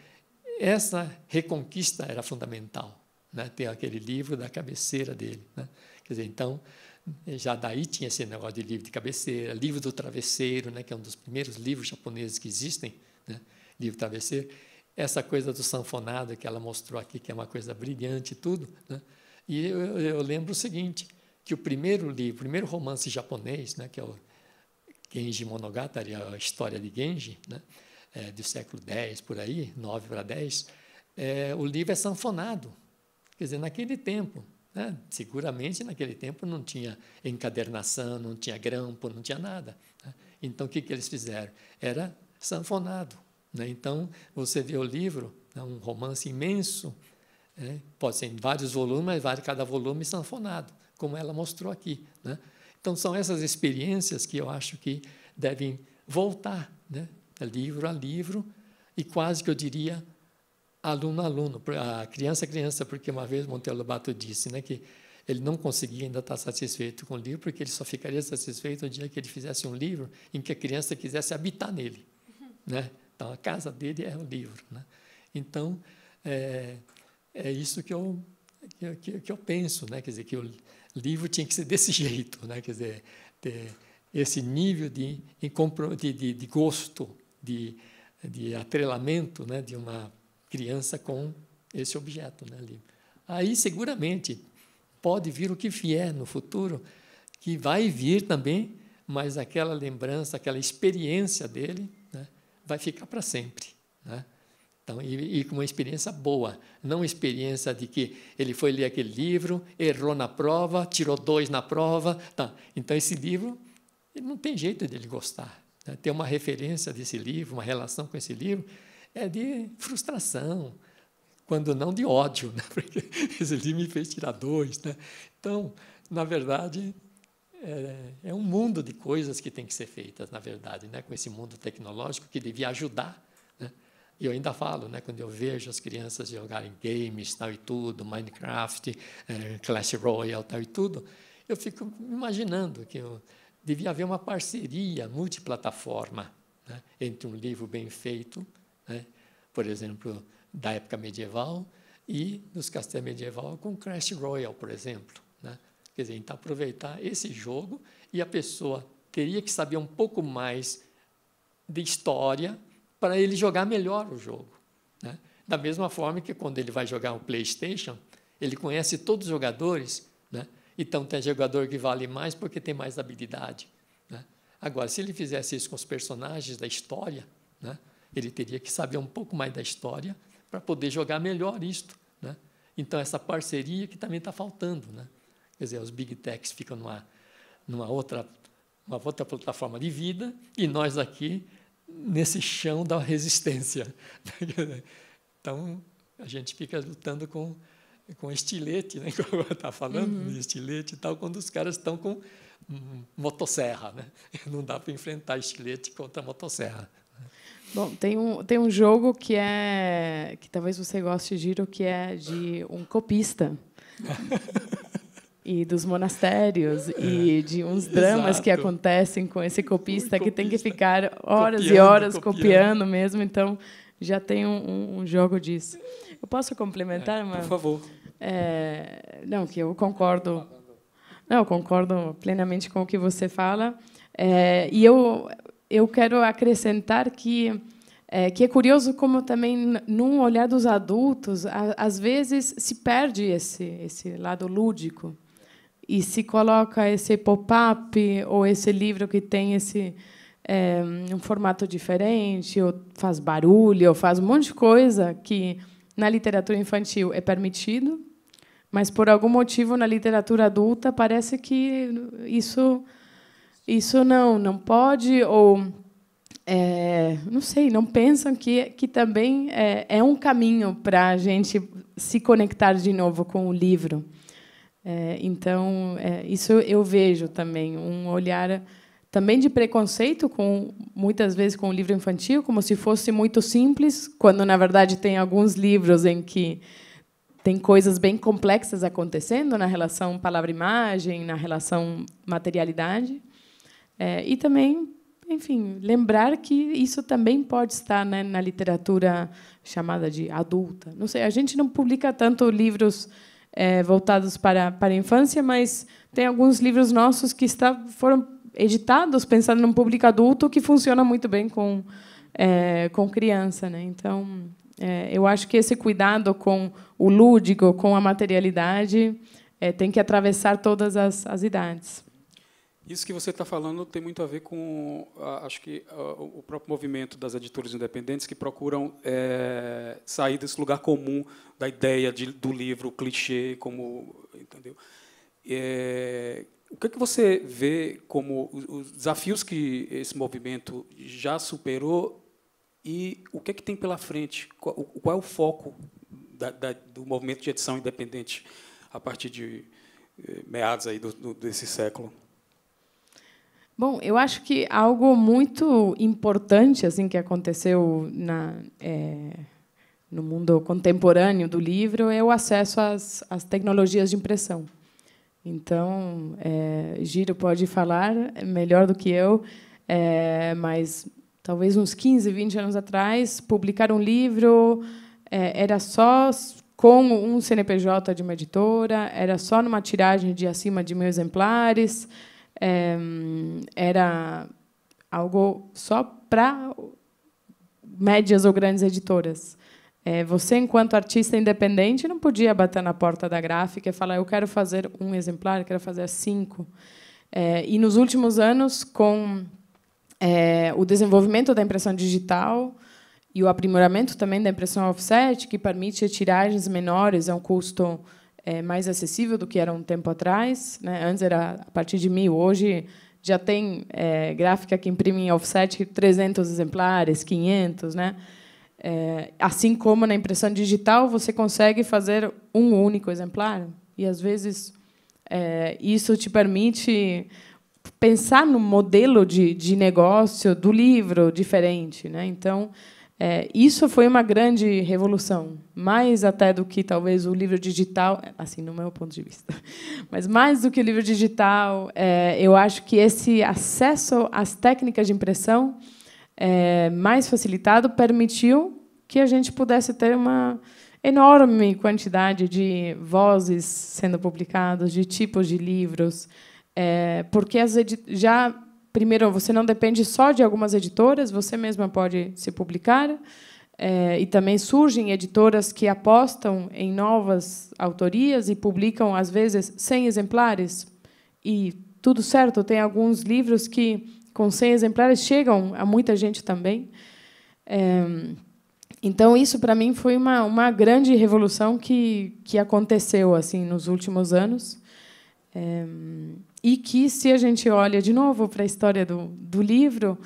essa reconquista era fundamental, né, ter aquele livro da cabeceira dele, né? Quer dizer, então, já daí tinha esse negócio de livro de cabeceira, livro do travesseiro, né, que é um dos primeiros livros japoneses que existem, né, livro travesseiro. essa coisa do sanfonado que ela mostrou aqui, que é uma coisa brilhante e tudo, né? E eu lembro o seguinte, que o primeiro romance japonês, né, que é o Genji Monogatari, a história de Genji, né, do século X, por aí, 9 para 10, o livro é sanfonado. Quer dizer, naquele tempo, né, seguramente naquele tempo não tinha encadernação, não tinha grampo, não tinha nada, né? Então, o que eles fizeram? Era sanfonado, né? Então, você vê o livro, é um romance imenso, né? Pode ser em vários volumes, mas cada volume sanfonado, como ela mostrou aqui, né? Então, são essas experiências que eu acho que devem voltar, né? Livro a livro, e quase que eu diria aluno a aluno, a criança a criança, porque uma vez Monteiro Lobato disse, né, que ele não conseguia ainda estar satisfeito com o livro, porque ele só ficaria satisfeito no dia que ele fizesse um livro em que a criança quisesse habitar nele, né? Então, a casa dele é o livro, né? Então, é isso que eu penso, né? Quer dizer, que o livro tinha que ser desse jeito, né? Quer dizer, ter esse nível de gosto, de atrelamento, né? De uma criança com esse objeto, né? Livro. Aí, seguramente, pode vir o que vier no futuro, que vai vir também, mas aquela lembrança, aquela experiência dele, né, vai ficar para sempre, né? Então, e com uma experiência boa, não uma experiência de que ele foi ler aquele livro, errou na prova, tirou 2 na prova. Tá. Então, esse livro, ele não tem jeito de ele gostar, né? Ter uma referência desse livro, uma relação com esse livro, é de frustração, quando não de ódio, né? Porque esse livro me fez tirar 2. Né? Então, na verdade, é um mundo de coisas que tem que ser feitas, na verdade, né? Com esse mundo tecnológico que devia ajudar, né? E eu ainda falo, né? Quando eu vejo as crianças jogarem games, tal e tudo, Minecraft, Clash Royale, tal e tudo, eu fico imaginando que devia haver uma parceria multiplataforma, né? Entre um livro bem feito, né? Por exemplo, da época medieval e dos castelos medieval com Clash Royale, por exemplo, né? Quer dizer, então aproveitar esse jogo, e a pessoa teria que saber um pouco mais de história para ele jogar melhor o jogo, né? Da mesma forma que quando ele vai jogar um PlayStation, ele conhece todos os jogadores, né? Então tem jogador que vale mais porque tem mais habilidade, né? Agora, se ele fizesse isso com os personagens da história, né? Ele teria que saber um pouco mais da história para poder jogar melhor isto, né? Então, essa parceria que também está faltando, né? Quer dizer, os Big Techs ficam numa outra plataforma de vida, e nós aqui nesse chão da resistência. Então, a gente fica lutando com estilete, né? Como eu estava falando, de estilete e tal, quando os caras estão com motosserra, né? Não dá para enfrentar estilete contra motosserra. Bom, tem um jogo que talvez você goste, Giro, que é de um copista. E dos monastérios, e de uns dramas Exato. Que acontecem com esse copista que tem que ficar horas e horas copiando mesmo. Então, já tem um jogo disso. Eu posso complementar? Por favor. Não, que eu concordo. Não, eu concordo plenamente com o que você fala. E eu quero acrescentar que é curioso como também, num olhar dos adultos, às vezes se perde esse lado lúdico e se coloca esse pop-up ou esse livro que tem um formato diferente, ou faz barulho, ou faz um monte de coisa que na literatura infantil é permitido, mas por algum motivo na literatura adulta parece que isso não pode, ou não sei, não pensam que também é um caminho para a gente se conectar de novo com o livro. Então, isso eu vejo também, um olhar também de preconceito, muitas vezes com o livro infantil, como se fosse muito simples, quando, na verdade, tem alguns livros em que tem coisas bem complexas acontecendo na relação palavra-imagem, na relação materialidade. E também, enfim, lembrar que isso também pode estar, né, na literatura chamada de adulta. Não sei, a gente não publica tanto livros voltados para a infância, mas tem alguns livros nossos que foram editados pensando num público adulto que funciona muito bem com criança, né? Então, Eu acho que esse cuidado com o lúdico, com a materialidade, tem que atravessar todas as idades. Isso que você está falando tem muito a ver com, acho que, o próprio movimento das editoras independentes que procuram sair desse lugar comum da ideia do livro clichê, como, entendeu? O que é que você vê como os desafios que esse movimento já superou e o que é que tem pela frente? Qual é o foco do movimento de edição independente a partir de meados aí desse século? Bom, eu acho que algo muito importante assim que aconteceu no mundo contemporâneo do livro é o acesso às tecnologias de impressão. Então, Giro pode falar melhor do que eu, mas talvez uns 15, 20 anos atrás, publicar um livro era só com um CNPJ de uma editora, era só numa tiragem de acima de 1.000 exemplares, era algo só para médias ou grandes editoras. Você, enquanto artista independente, não podia bater na porta da gráfica e falar eu quero fazer 1 exemplar, eu quero fazer 5. E, nos últimos anos, com o desenvolvimento da impressão digital e o aprimoramento também da impressão offset, que permite tiragens menores a um custo mais acessível do que era um tempo atrás, né? Antes era a partir de 1.000, hoje já tem gráfica que imprime em offset 300 exemplares, 500, né? Assim como na impressão digital você consegue fazer um único exemplar e às vezes isso te permite pensar no modelo de negócio do livro diferente, né? Então isso foi uma grande revolução, mais até do que talvez o livro digital, assim no meu ponto de vista, mas mais do que o livro digital, eu acho que esse acesso às técnicas de impressão mais facilitado permitiu que a gente pudesse ter uma enorme quantidade de vozes sendo publicadas, de tipos de livros, porque primeiro, você não depende só de algumas editoras, você mesma pode se publicar, e também surgem editoras que apostam em novas autorias e publicam, às vezes, 100 exemplares. E tudo certo, tem alguns livros que, com 100 exemplares, chegam a muita gente também. Então, isso, para mim, foi uma grande revolução que aconteceu assim nos últimos anos. E que, se a gente olha de novo para a história do livro,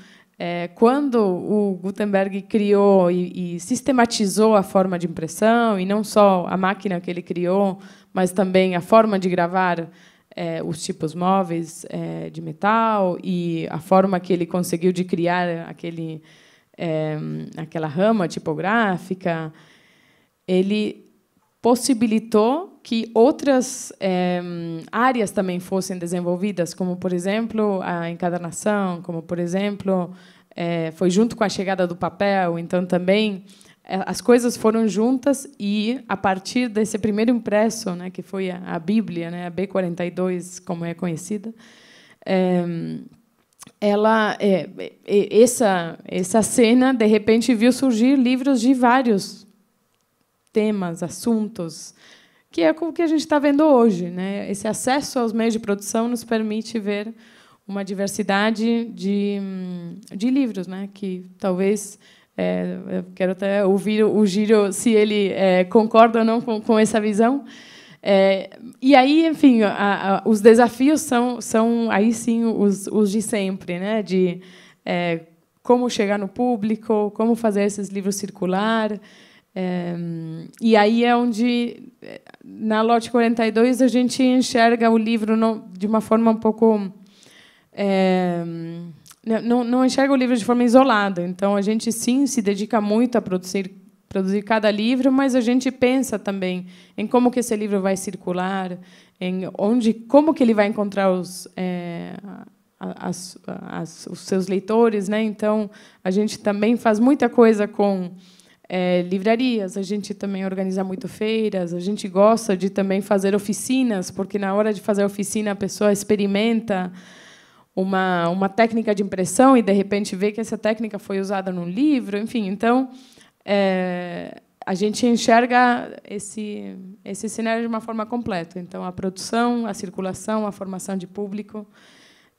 quando o Gutenberg criou e sistematizou a forma de impressão, e não só a máquina que ele criou, mas também a forma de gravar os tipos móveis de metal e a forma que ele conseguiu de criar aquela rama tipográfica, ele possibilitou que outras áreas também fossem desenvolvidas, como, por exemplo, a encadernação, como, por exemplo, foi junto com a chegada do papel, então também as coisas foram juntas e, a partir desse primeiro impresso, né, que foi a Bíblia, né, a B42, como é conhecida, essa cena, de repente, viu surgir livros de vários temas, assuntos, que é o que a gente está vendo hoje, né? Esse acesso aos meios de produção nos permite ver uma diversidade de livros, né? Que talvez eu quero até ouvir o Giro se ele concorda ou não com essa visão. E aí, enfim, os desafios são aí sim os de sempre, né? De como chegar no público, como fazer esses livros circular. E aí é onde, na Lote 42, a gente enxerga o livro de uma forma um pouco... não enxerga o livro de forma isolada. Então, a gente, sim, se dedica muito a produzir cada livro, mas a gente pensa também em como que esse livro vai circular, como que ele vai encontrar os seus leitores, né? Então, a gente também faz muita coisa com livrarias, a gente também organiza muito feiras, a gente gosta de também fazer oficinas, porque, na hora de fazer a oficina, a pessoa experimenta uma técnica de impressão e, de repente, vê que essa técnica foi usada num livro. Enfim, então, a gente enxerga esse cenário de uma forma completa. Então, a produção, a circulação, a formação de público,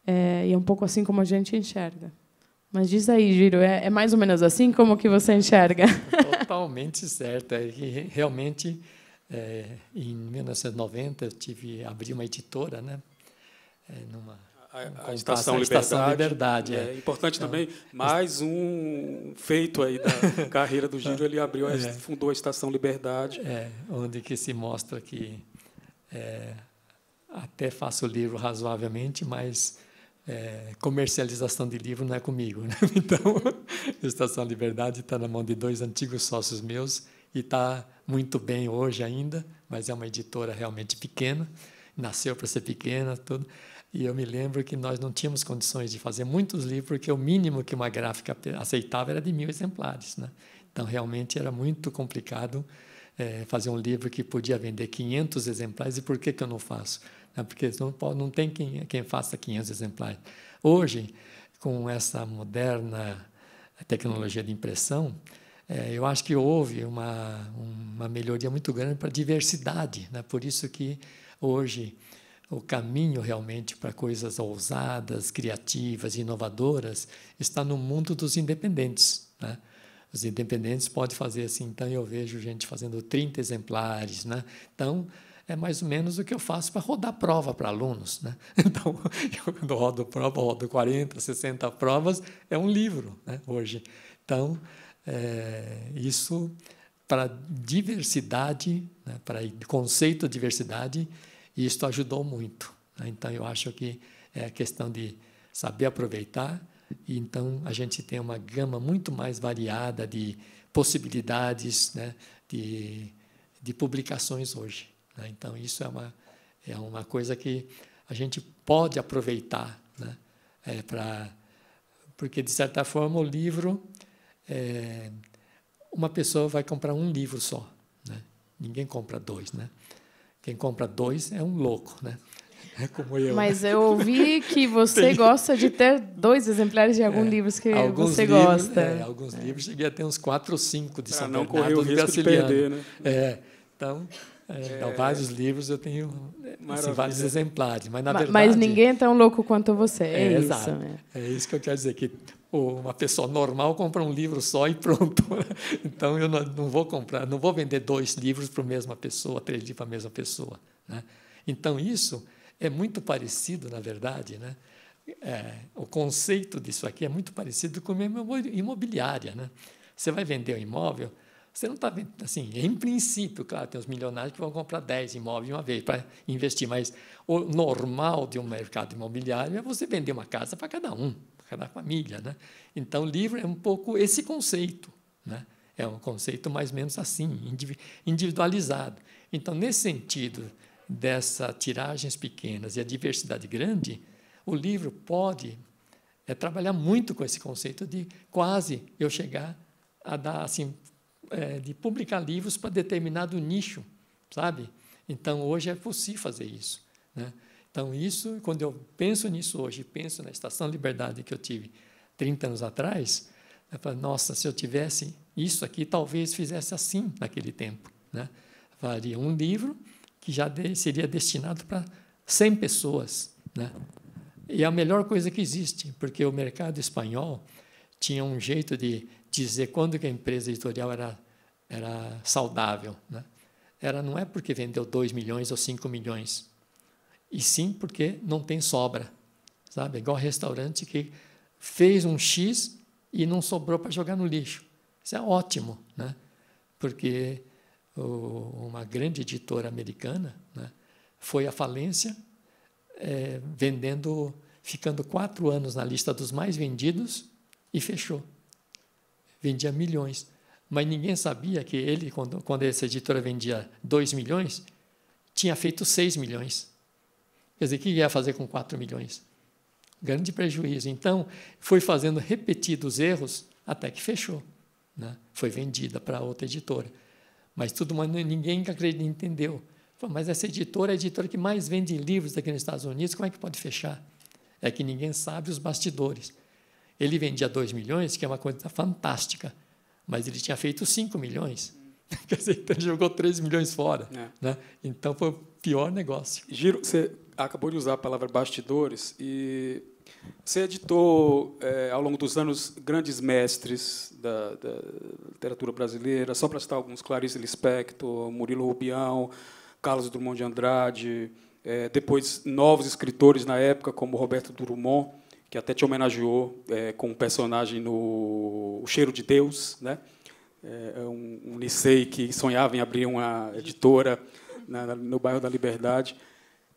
e é um pouco assim como a gente enxerga. Mas diz aí, Giro, é mais ou menos assim como que você enxerga? Totalmente certo. Realmente, em 1990, eu abri uma editora, né? A Estação Liberdade. É importante então, também, mais um feito aí da carreira do Giro, ele fundou a Estação Liberdade. Onde que se mostra que até faço livro razoavelmente, mas comercialização de livro não é comigo, né? Então, a Estação Liberdade está na mão de 2 antigos sócios meus e está muito bem hoje ainda, mas é uma editora realmente pequena, nasceu para ser pequena, tudo. E eu me lembro que nós não tínhamos condições de fazer muitos livros, porque o mínimo que uma gráfica aceitava era de 1000 exemplares, né? Então, realmente, era muito complicado fazer um livro que podia vender 500 exemplares. E por que eu não faço? Porque não tem quem faça 500 exemplares. Hoje, com essa moderna tecnologia de impressão, eu acho que houve uma melhoria muito grande para a diversidade, né? Por isso que, hoje, o caminho realmente para coisas ousadas, criativas, inovadoras, está no mundo dos independentes, né? Os independentes podem fazer assim. Então, eu vejo gente fazendo 30 exemplares, né? Então, é mais ou menos o que eu faço para rodar prova para alunos, né? Então, quando rodo prova, rodo 40, 60 provas, é um livro, né, hoje. Então, isso para diversidade, né, para o conceito de diversidade, isso ajudou muito, né? Então, eu acho que é a questão de saber aproveitar, e então a gente tem uma gama muito mais variada de possibilidades, né, de publicações hoje, né? Então, isso é uma coisa que a gente pode aproveitar, né, porque, de certa forma, o livro, uma pessoa vai comprar um livro só, né? Ninguém compra 2, né? Quem compra 2 é um louco, né? É como eu. Mas eu ouvi que você gosta de ter 2 exemplares de alguns livros que você gosta. Alguns livros cheguei a ter uns 4 ou 5 de São não Bernardo correr o risco de perder, né? Então, vários livros eu tenho assim, vários exemplares, mas na verdade. Mas ninguém é tão louco quanto você. Isso. Exato. É isso que eu quero dizer, que uma pessoa normal compra um livro só e pronto. Então, eu não vou comprar, não vou vender 2 livros para a mesma pessoa, 3 livros para a mesma pessoa, né? Então, isso é muito parecido, na verdade, né? O conceito disso aqui é muito parecido com a imobiliária, né? Você vai vender um imóvel, você não está vendo, assim, em princípio, claro, tem os milionários que vão comprar 10 imóveis de uma vez para investir, mas o normal de um mercado imobiliário é você vender uma casa para cada um, para cada família, né? Então, o livro é um pouco esse conceito, né? É um conceito mais ou menos assim, individualizado. Então, nesse sentido dessas tiragens pequenas e a diversidade grande, o livro pode trabalhar muito com esse conceito de quase eu chegar a dar, assim, de publicar livros para determinado nicho, sabe? Então, hoje é possível fazer isso, né? Então, isso, quando eu penso nisso hoje, penso na Estação Liberdade que eu tive 30 anos atrás, eu falo, nossa, se eu tivesse isso aqui, talvez fizesse assim naquele tempo, né? Faria um livro que já seria destinado para 100 pessoas, né? E é a melhor coisa que existe, porque o mercado espanhol tinha um jeito de dizer quando que a empresa editorial era saudável, né? Não é porque vendeu 2 milhões ou 5 milhões, e sim porque não tem sobra, sabe? É igual restaurante que fez um X e não sobrou para jogar no lixo. Isso é ótimo, né? Porque uma grande editora americana, né, foi à falência, ficando 4 anos na lista dos mais vendidos e fechou. Vendia milhões. Mas ninguém sabia que ele, quando essa editora vendia 2 milhões, tinha feito 6 milhões. Quer dizer, o que ia fazer com 4 milhões? Grande prejuízo. Então, foi fazendo repetidos erros até que fechou, né? Foi vendida para outra editora. Mas ninguém entendeu. Mas essa editora é a editora que mais vende livros aqui nos Estados Unidos, como é que pode fechar? É que ninguém sabe os bastidores. Ele vendia 2 milhões, que é uma coisa fantástica, mas ele tinha feito 5 milhões. Quer dizer, então ele jogou 3 milhões fora. Né? Então, foi o pior negócio. Giro, você acabou de usar a palavra bastidores e você editou, ao longo dos anos, grandes mestres da literatura brasileira, só para citar alguns: Clarice Lispector, Murilo Rubião, Carlos Drummond de Andrade, depois novos escritores na época, como Roberto Drummond, que até te homenageou com um personagem no O Cheiro de Deus, né? Um licei que sonhava em abrir uma editora no bairro da Liberdade.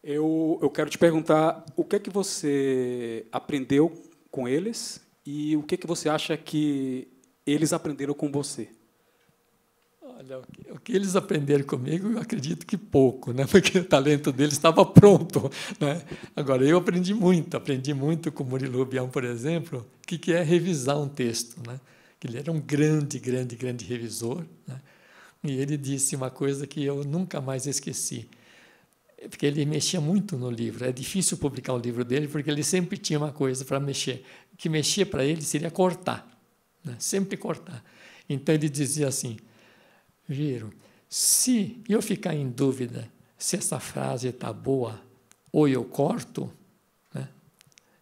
Eu quero te perguntar o que é que você aprendeu com eles e o que é que você acha que eles aprenderam com você. Olha, o que eles aprenderam comigo, eu acredito que pouco, né? Porque o talento deles estava pronto, né? Agora, eu aprendi muito com o Murilo Rubião, por exemplo, o que é revisar um texto, né? Que ele era um grande revisor, né? E ele disse uma coisa que eu nunca mais esqueci, porque ele mexia muito no livro. É difícil publicar o livro dele, porque ele sempre tinha uma coisa para mexer. O que mexia para ele seria cortar, né? Sempre cortar. Então, ele dizia assim: Giro, se eu ficar em dúvida se essa frase está boa ou eu corto, né?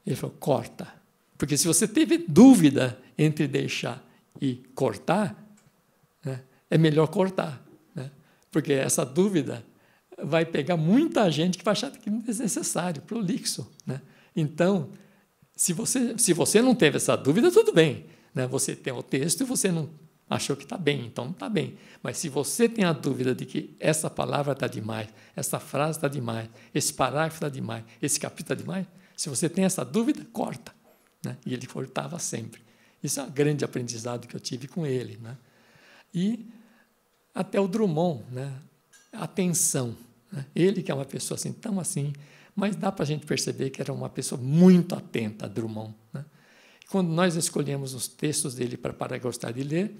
Ele falou: corta. Porque se você teve dúvida entre deixar e cortar, né, é melhor cortar, né? Porque essa dúvida vai pegar muita gente que vai achar que não é desnecessário, prolixo, né? Então, se você não teve essa dúvida, tudo bem, né? Você tem o texto e você não achou que está bem, então não está bem. Mas se você tem a dúvida de que essa palavra está demais, essa frase está demais, esse parágrafo está demais, esse capítulo está demais, se você tem essa dúvida, corta, né? E ele cortava sempre. Isso é um grande aprendizado que eu tive com ele, né? E até o Drummond, né? Atenção, né? Ele que é uma pessoa assim, tão assim, mas dá para a gente perceber que era uma pessoa muito atenta a Drummond, né? Quando nós escolhemos os textos dele para gostar de ler,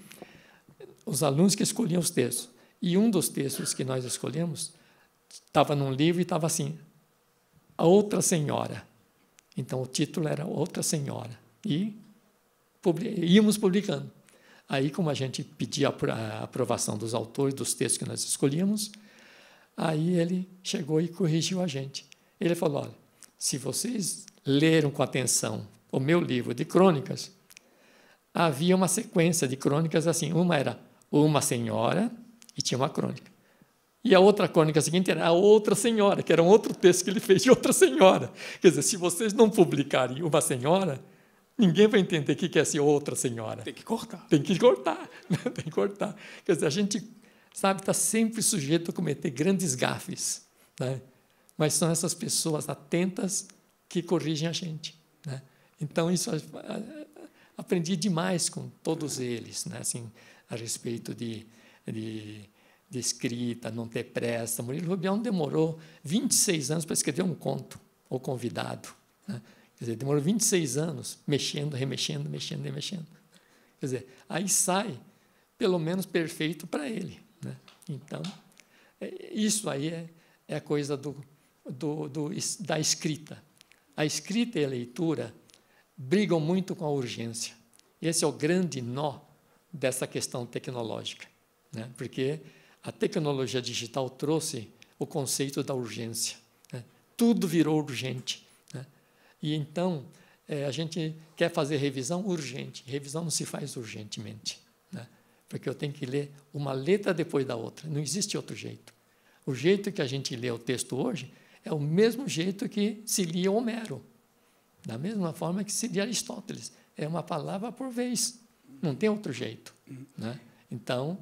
os alunos que escolhiam os textos, e um dos textos que nós escolhemos estava num livro e estava assim: A Outra Senhora. Então, o título era Outra Senhora. E íamos publicando. Aí, como a gente pedia a aprovação dos autores dos textos que nós escolhíamos, aí ele chegou e corrigiu a gente. Ele falou: olha, se vocês leram com atenção o meu livro de crônicas, havia uma sequência de crônicas assim. Uma era Uma Senhora, e tinha uma crônica. E a outra crônica seguinte era A Outra Senhora, que era um outro texto que ele fez de outra senhora. Quer dizer, se vocês não publicarem Uma Senhora, ninguém vai entender o que é essa outra senhora. Tem que cortar. Tem que cortar. Tem que cortar. Quer dizer, a gente, sabe, está sempre sujeito a cometer grandes gafes, né? Mas são essas pessoas atentas que corrigem a gente, né? Então, isso aprendi demais com todos eles, né? Assim, a respeito de escrita, não ter pressa. Murilo Rubião demorou 26 anos para escrever um conto, O Convidado, né? Quer dizer, demorou 26 anos, mexendo, remexendo. Quer dizer, aí sai, pelo menos, perfeito para ele, né? Então, isso aí é a coisa da escrita. A escrita e a leitura brigam muito com a urgência. Esse é o grande nó dessa questão tecnológica, né? Porque a tecnologia digital trouxe o conceito da urgência, né? Tudo virou urgente, né? E então a gente quer fazer revisão urgente. Revisão não se faz urgentemente, né? Porque eu tenho que ler uma letra depois da outra. Não existe outro jeito. O jeito que a gente lê o texto hoje é o mesmo jeito que se lia Homero, da mesma forma que se lia Aristóteles. É uma palavra por vez. Não tem outro jeito, né? Então,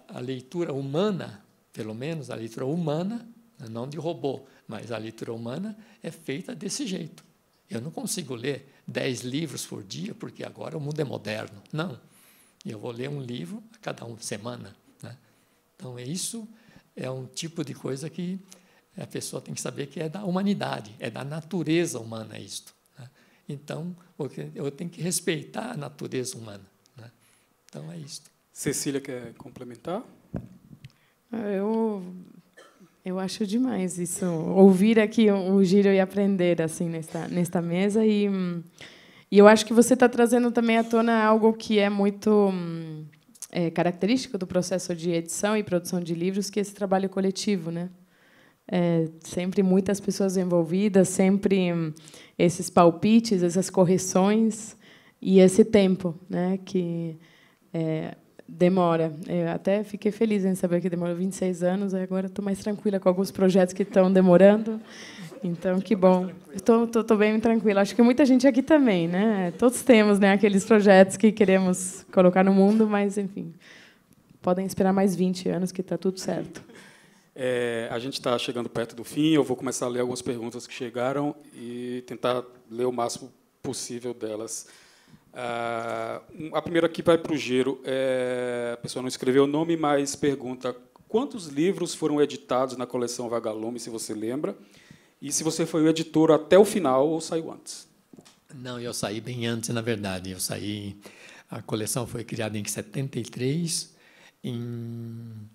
a leitura humana, pelo menos a leitura humana, não de robô, mas a leitura humana é feita desse jeito. Eu não consigo ler 10 livros por dia, porque agora o mundo é moderno. Não. Eu vou ler um livro a cada semana, né? Então, isso é um tipo de coisa que a pessoa tem que saber que é da humanidade, é da natureza humana isto, né? Então, eu tenho que respeitar a natureza humana, né? Então, é isso. Cecília, quer complementar? Eu acho demais isso, ouvir aqui o Giro e aprender assim nesta mesa, e E eu acho que você está trazendo também à tona algo que é muito característico do processo de edição e produção de livros, que é esse trabalho coletivo, né? Sempre muitas pessoas envolvidas, sempre esses palpites, essas correções e esse tempo, né, que demora. Eu até fiquei feliz em saber que demorou 26 anos, agora estou mais tranquila com alguns projetos que estão demorando. Então, que bom. Estou bem tranquila. Acho que muita gente aqui também, né? Todos temos, né, aqueles projetos que queremos colocar no mundo, mas, enfim, podem esperar mais 20 anos que está tudo certo. A gente está chegando perto do fim. Eu vou começar a ler algumas perguntas que chegaram e tentar ler o máximo possível delas. A primeira aqui vai para o Gero. A pessoa não escreveu o nome, mas pergunta quantos livros foram editados na coleção Vagalume, se você lembra, e se você foi o editor até o final ou saiu antes. Não, eu saí bem antes, na verdade. A coleção foi criada em 73, em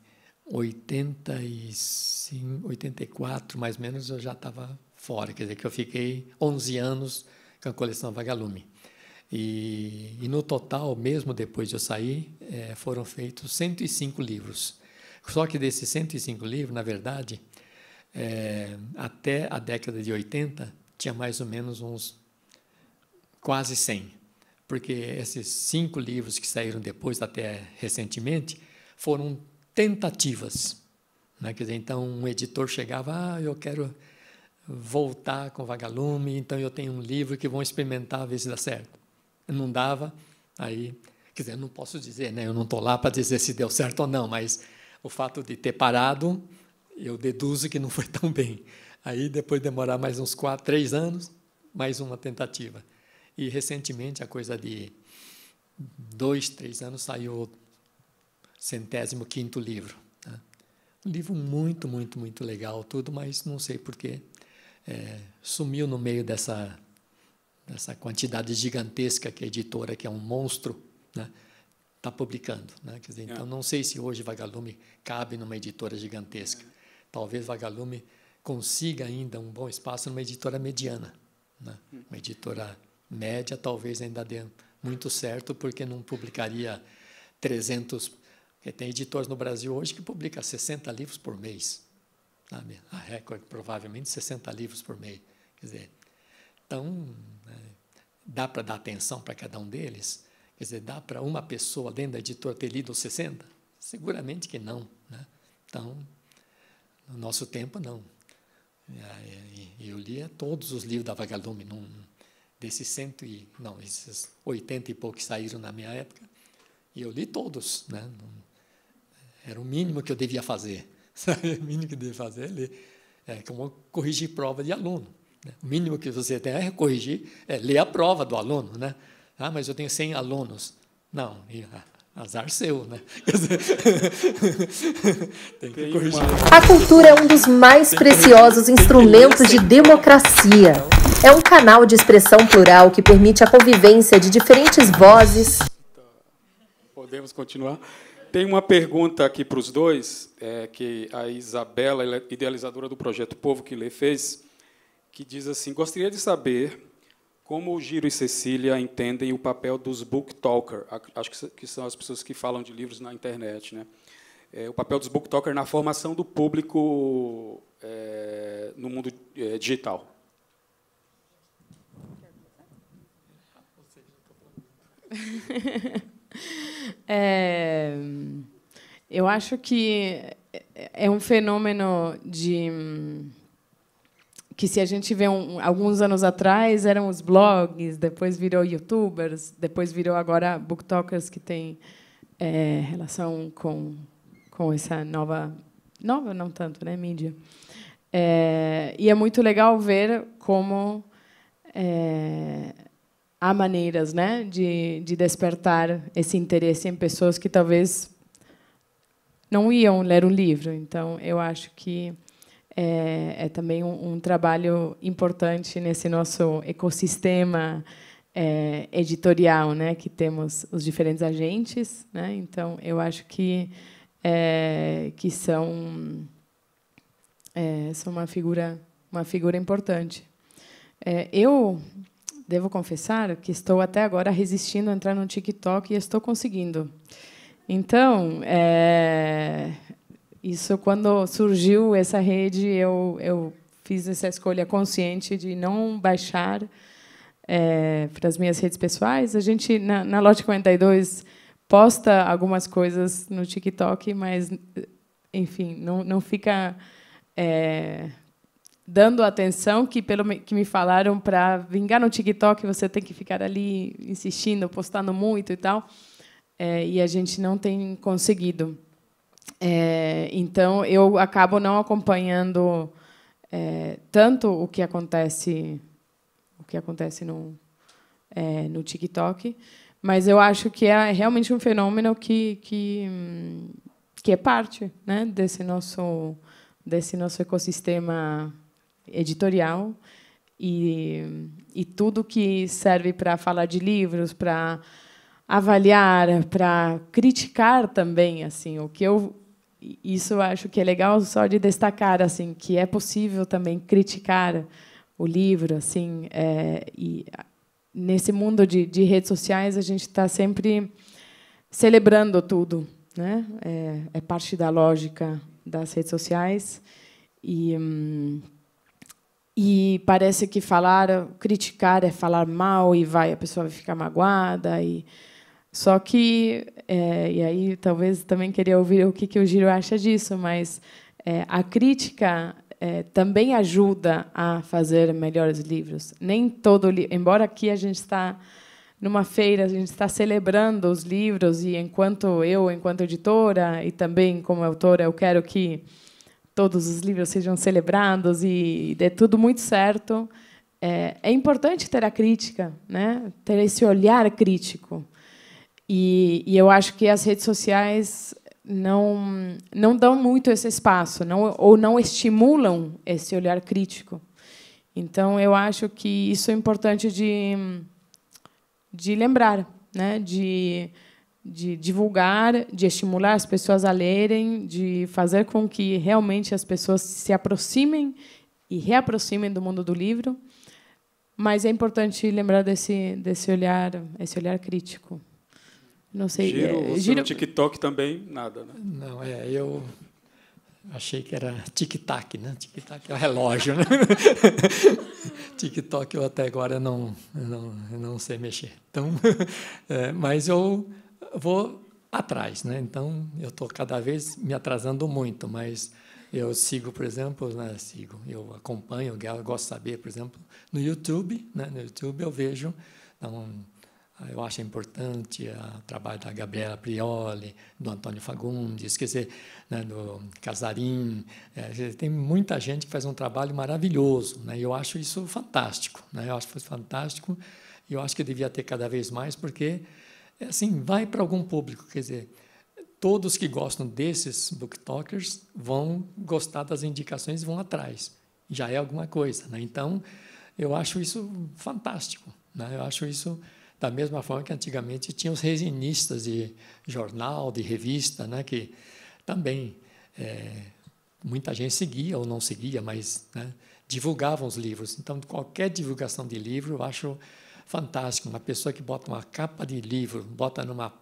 85, 84, mais ou menos, eu já estava fora. Quer dizer, que eu fiquei 11 anos com a coleção Vagalume. E no total, mesmo depois de eu sair, foram feitos 105 livros. Só que desses 105 livros, na verdade, até a década de 80, tinha mais ou menos uns quase 100. Porque esses 5 livros que saíram depois, até recentemente, foram tentativas, né? Quer dizer, então, um editor chegava, eu quero voltar com Vagalume, então eu tenho um livro que vão experimentar, ver se dá certo. Não dava, aí, quer dizer, eu não posso dizer, né? Eu não estou lá para dizer se deu certo ou não, mas o fato de ter parado, eu deduzo que não foi tão bem. Aí, depois de demorar mais uns 3 anos, mais uma tentativa. E, recentemente, a coisa de 2, 3 anos, saiu o 105º livro. Né? Um livro muito, muito, muito legal, tudo, mas não sei por quê. Sumiu no meio dessa quantidade gigantesca que a editora, que é um monstro, né, está publicando. Né? Quer dizer, então, não sei se hoje Vagalume cabe numa editora gigantesca. Talvez Vagalume consiga ainda um bom espaço numa editora mediana. Né? Uma editora média talvez ainda dê muito certo, porque não publicaria 300... Porque tem editores no Brasil hoje que publicam 60 livros por mês. Sabe? A Record, provavelmente, 60 livros por mês. Quer dizer, então, dá para dar atenção para cada um deles? Quer dizer, dá para uma pessoa dentro da editora ter lido os 60? Seguramente que não. Né? Então, no nosso tempo, não. Eu lia todos os livros da Vagalume, desses esses 80 e poucos que saíram na minha época, e eu li todos. Né? Era o mínimo que eu devia fazer. O mínimo que eu devia fazer é ler. Como corrigir prova de aluno. Né? O mínimo que você tem é corrigir, ler a prova do aluno. Né? Mas eu tenho 100 alunos. Não, azar seu. Né? Tem que corrigir. A cultura é um dos mais preciosos instrumentos de democracia. É um canal de expressão plural que permite a convivência de diferentes vozes. Podemos continuar? Tem uma pergunta aqui para os dois, que a Isabela, idealizadora do projeto Povo que Lê, fez, que diz assim: gostaria de saber como o Giro e Cecília entendem o papel dos booktalkers, acho que são as pessoas que falam de livros na internet, né? O papel dos booktalkers na formação do público no mundo digital. Eu acho que é um fenômeno que, se a gente vê alguns anos atrás, eram os blogs, depois virou youtubers, depois virou agora booktalkers, que tem relação com essa nova não tanto, né, mídia. E é muito legal ver como há maneiras, né, de despertar esse interesse em pessoas que talvez não iam ler um livro. Então, eu acho que é também um trabalho importante nesse nosso ecossistema editorial, né, que temos os diferentes agentes. Né? Então, eu acho que são uma figura importante. Eu devo confessar que estou até agora resistindo a entrar no TikTok e estou conseguindo. Então, isso, quando surgiu essa rede, eu fiz essa escolha consciente de não baixar para as minhas redes pessoais. A gente, na Lote 42, posta algumas coisas no TikTok, mas, enfim, não fica dando atenção, que me falaram, para vingar no TikTok você tem que ficar ali insistindo, postando muito e tal, e a gente não tem conseguido. Então, eu acabo não acompanhando tanto o que acontece no TikTok, mas eu acho que é realmente um fenômeno que é parte, né, desse nosso ecossistema editorial, e tudo que serve para falar de livros, para avaliar, para criticar também, assim, isso eu acho que é legal só de destacar, assim, que é possível também criticar o livro, assim, e nesse mundo de redes sociais a gente está sempre celebrando tudo, né? É parte da lógica das redes sociais, e parece que criticar é falar mal, e a pessoa vai ficar magoada, só que, e aí talvez também queria ouvir o que o Giro acha disso, mas a crítica também ajuda a fazer melhores livros. Nem todo embora aqui a gente está numa feira, a gente está celebrando os livros, e enquanto editora e também como autora, eu quero que todos os livros sejam celebrados e dê tudo muito certo. É importante ter a crítica, né? Ter esse olhar crítico. E eu acho que as redes sociais não dão muito esse espaço, ou não estimulam esse olhar crítico. Então, eu acho que isso é importante de lembrar, né? De divulgar, de estimular as pessoas a lerem, de fazer com que realmente as pessoas se aproximem e reaproximem do mundo do livro. Mas é importante lembrar desse olhar crítico. Não sei. Giro no TikTok também, nada, né? Não, eu achei que era tic-tac, né? Tic-tac é o relógio, né? TikTok eu até agora não sei mexer. Então, mas eu vou atrás, né? Então, eu estou cada vez me atrasando muito, mas eu sigo, por exemplo, eu acompanho, eu gosto de saber, por exemplo, no YouTube, né? No YouTube eu vejo, eu acho importante o trabalho da Gabriela Prioli, do Antônio Fagundes, quer dizer, né, do Casarim. Tem muita gente que faz um trabalho maravilhoso, né? E eu acho isso fantástico, né? Eu acho fantástico, e eu acho que devia ter cada vez mais, porque assim, vai para algum público, quer dizer, todos que gostam desses booktalkers vão gostar das indicações e vão atrás. Já é alguma coisa, né? Então, eu acho isso fantástico, né? Eu acho isso da mesma forma que antigamente tinha os resenhistas de jornal, de revista, né? Que também muita gente seguia ou não seguia, mas, né, divulgavam os livros. Então, qualquer divulgação de livro eu acho fantástico. Uma pessoa que bota uma capa de livro, bota numa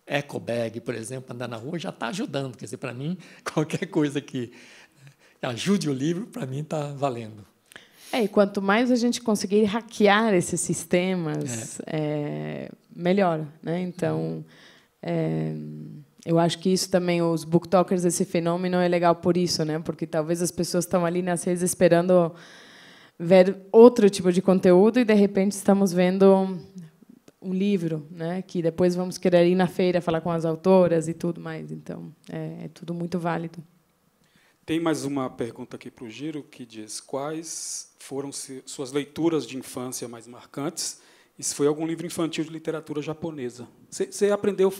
eco bag, por exemplo, andar na rua, já está ajudando. Quer dizer, para mim, qualquer coisa que ajude o livro, para mim está valendo. E quanto mais a gente conseguir hackear esses sistemas, melhor, né? Então, eu acho que isso também, os booktalkers, esse fenômeno é legal por isso, né? Porque talvez as pessoas estão ali nas redes esperando ver outro tipo de conteúdo, e de repente estamos vendo um livro, né, que depois vamos querer ir na feira falar com as autoras e tudo mais. Então, é tudo muito válido. Tem mais uma pergunta aqui para o Giro, que diz: quais foram suas leituras de infância mais marcantes, e se foi algum livro infantil de literatura japonesa? Você aprendeu,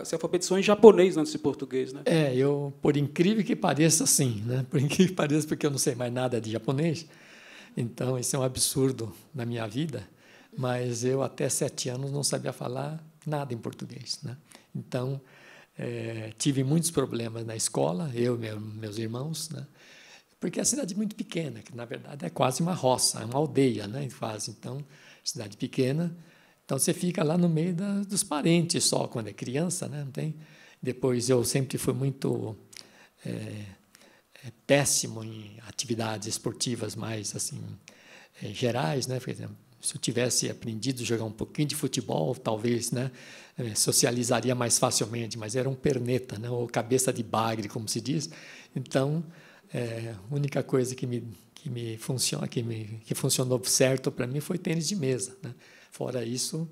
se alfabetizou em japonês antes de português, né? Eu, por incrível que pareça, sim, né? Por incrível que pareça, porque eu não sei mais nada de japonês. Então, isso é um absurdo na minha vida, mas eu, até 7 anos, não sabia falar nada em português, né? Então, tive muitos problemas na escola, eu e meus irmãos, né? Porque a cidade é muito pequena, que, na verdade, é quase uma roça, é uma aldeia, né? Quase. Então, cidade pequena. Então, você fica lá no meio dos parentes só, quando é criança, né? Não tem? Depois, eu sempre fui muito péssimo em atividades esportivas mais assim, gerais, né? Por exemplo, se eu tivesse aprendido a jogar um pouquinho de futebol, talvez, né, socializaria mais facilmente, mas era um perneta, né, ou cabeça de bagre, como se diz. Então, a única coisa que funcionou certo para mim foi tênis de mesa, né? Fora isso,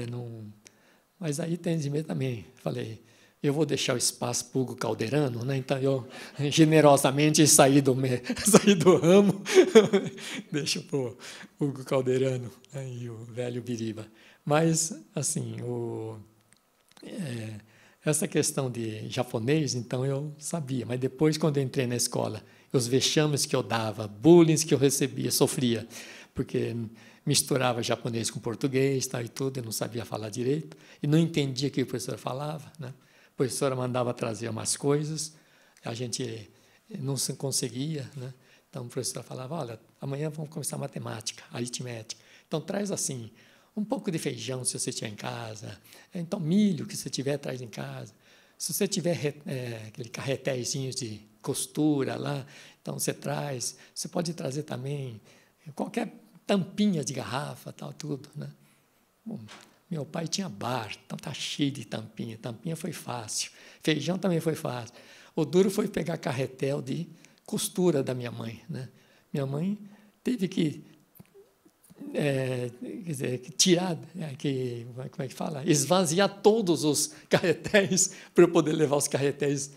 não. Mas aí tênis de mesa também. Falei, eu vou deixar o espaço para o Hugo Calderano, né? Então eu generosamente saí do ramo, deixo para o Hugo Calderano, né? E o velho Biriba. Mas, assim, essa questão de japonês, então eu sabia, mas depois, quando eu entrei na escola, os vexames que eu dava, bullying que eu recebia, sofria, porque misturava japonês com português, tal e tudo, eu não sabia falar direito, e não entendia o que o professor falava, né? A professora mandava trazer umas coisas, a gente não conseguia, né? Então, o professor falava, olha, amanhã vamos começar matemática, aritmética. Então, traz assim, um pouco de feijão, se você tiver em casa. Então, milho, que você tiver, traz em casa. Se você tiver aquele carretéizinho de costura lá, então você traz. Você pode trazer também qualquer tampinha de garrafa, tal, tudo, né? Bom, meu pai tinha bar, então está cheio de tampinha. Tampinha foi fácil. Feijão também foi fácil. O duro foi pegar carretel de costura da minha mãe, né? Minha mãe teve que quer dizer, tirar, como é que fala? Esvaziar todos os carretéis para eu poder levar os carretéis.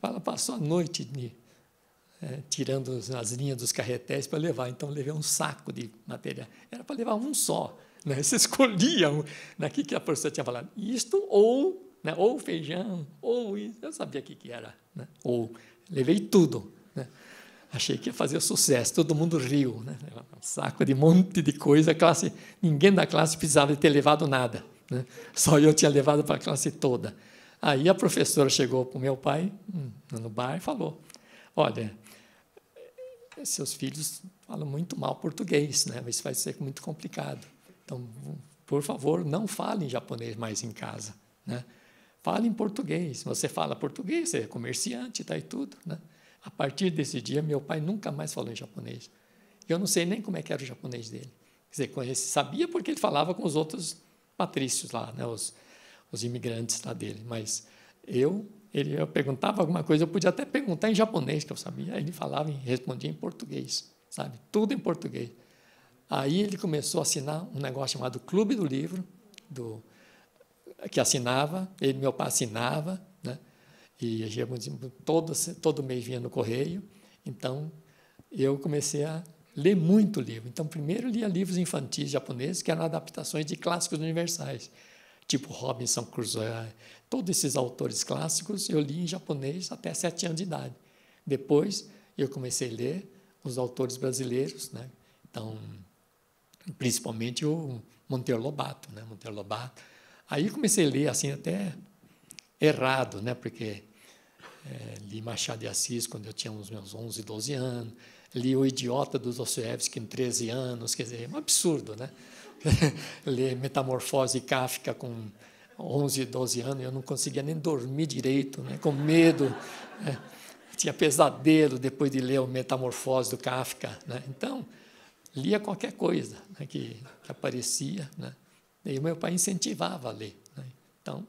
Ela passou a noite tirando as linhas dos carretéis para levar. Então, eu levei um saco de material. Era para levar um só, né? Você escolhia daqui que a professora tinha falado, isto ou, né, ou feijão, ou isso. Eu sabia o que era, né? Ou levei tudo, né? Achei que ia fazer sucesso, todo mundo riu, né? Um saco de monte de coisa, ninguém da classe precisava de ter levado nada, né? Só eu tinha levado para a classe toda. Aí a professora chegou para o meu pai no bar e falou, olha, seus filhos falam muito mal português, né? Isso vai ser muito complicado. Então, por favor, não fale em japonês mais em casa, né? Fale em português. Você fala português, você é comerciante, tá, e tudo, né? A partir desse dia, meu pai nunca mais falou em japonês. Eu não sei nem como é que era o japonês dele. Quer dizer, sabia porque ele falava com os outros patrícios lá, né, os imigrantes lá dele. Mas eu perguntava alguma coisa, eu podia até perguntar em japonês, que eu sabia. Aí ele falava e respondia em português, sabe? Tudo em português. Aí ele começou a assinar um negócio chamado Clube do Livro, que assinava, meu pai assinava, né? E todo mês vinha no correio. Então, eu comecei a ler muito livro. Então, primeiro lia livros infantis japoneses, que eram adaptações de clássicos universais, tipo Robinson Crusoe. Todos esses autores clássicos eu li em japonês até 7 anos de idade. Depois, eu comecei a ler os autores brasileiros, né? Então, principalmente o Monteiro Lobato, né? Monteiro Lobato. Aí comecei a ler assim até errado, né? Porque li Machado de Assis quando eu tinha uns meus 11, 12 anos, li O Idiota do Dostoiévski com 13 anos, quer dizer, é um absurdo, né? Ler Metamorfose Kafka com 11, 12 anos, eu não conseguia nem dormir direito, né? Com medo, né? Tinha pesadelo depois de ler o Metamorfose do Kafka, né? Então, lia qualquer coisa, né, que aparecia, né? E o meu pai incentivava a ler, né? Então,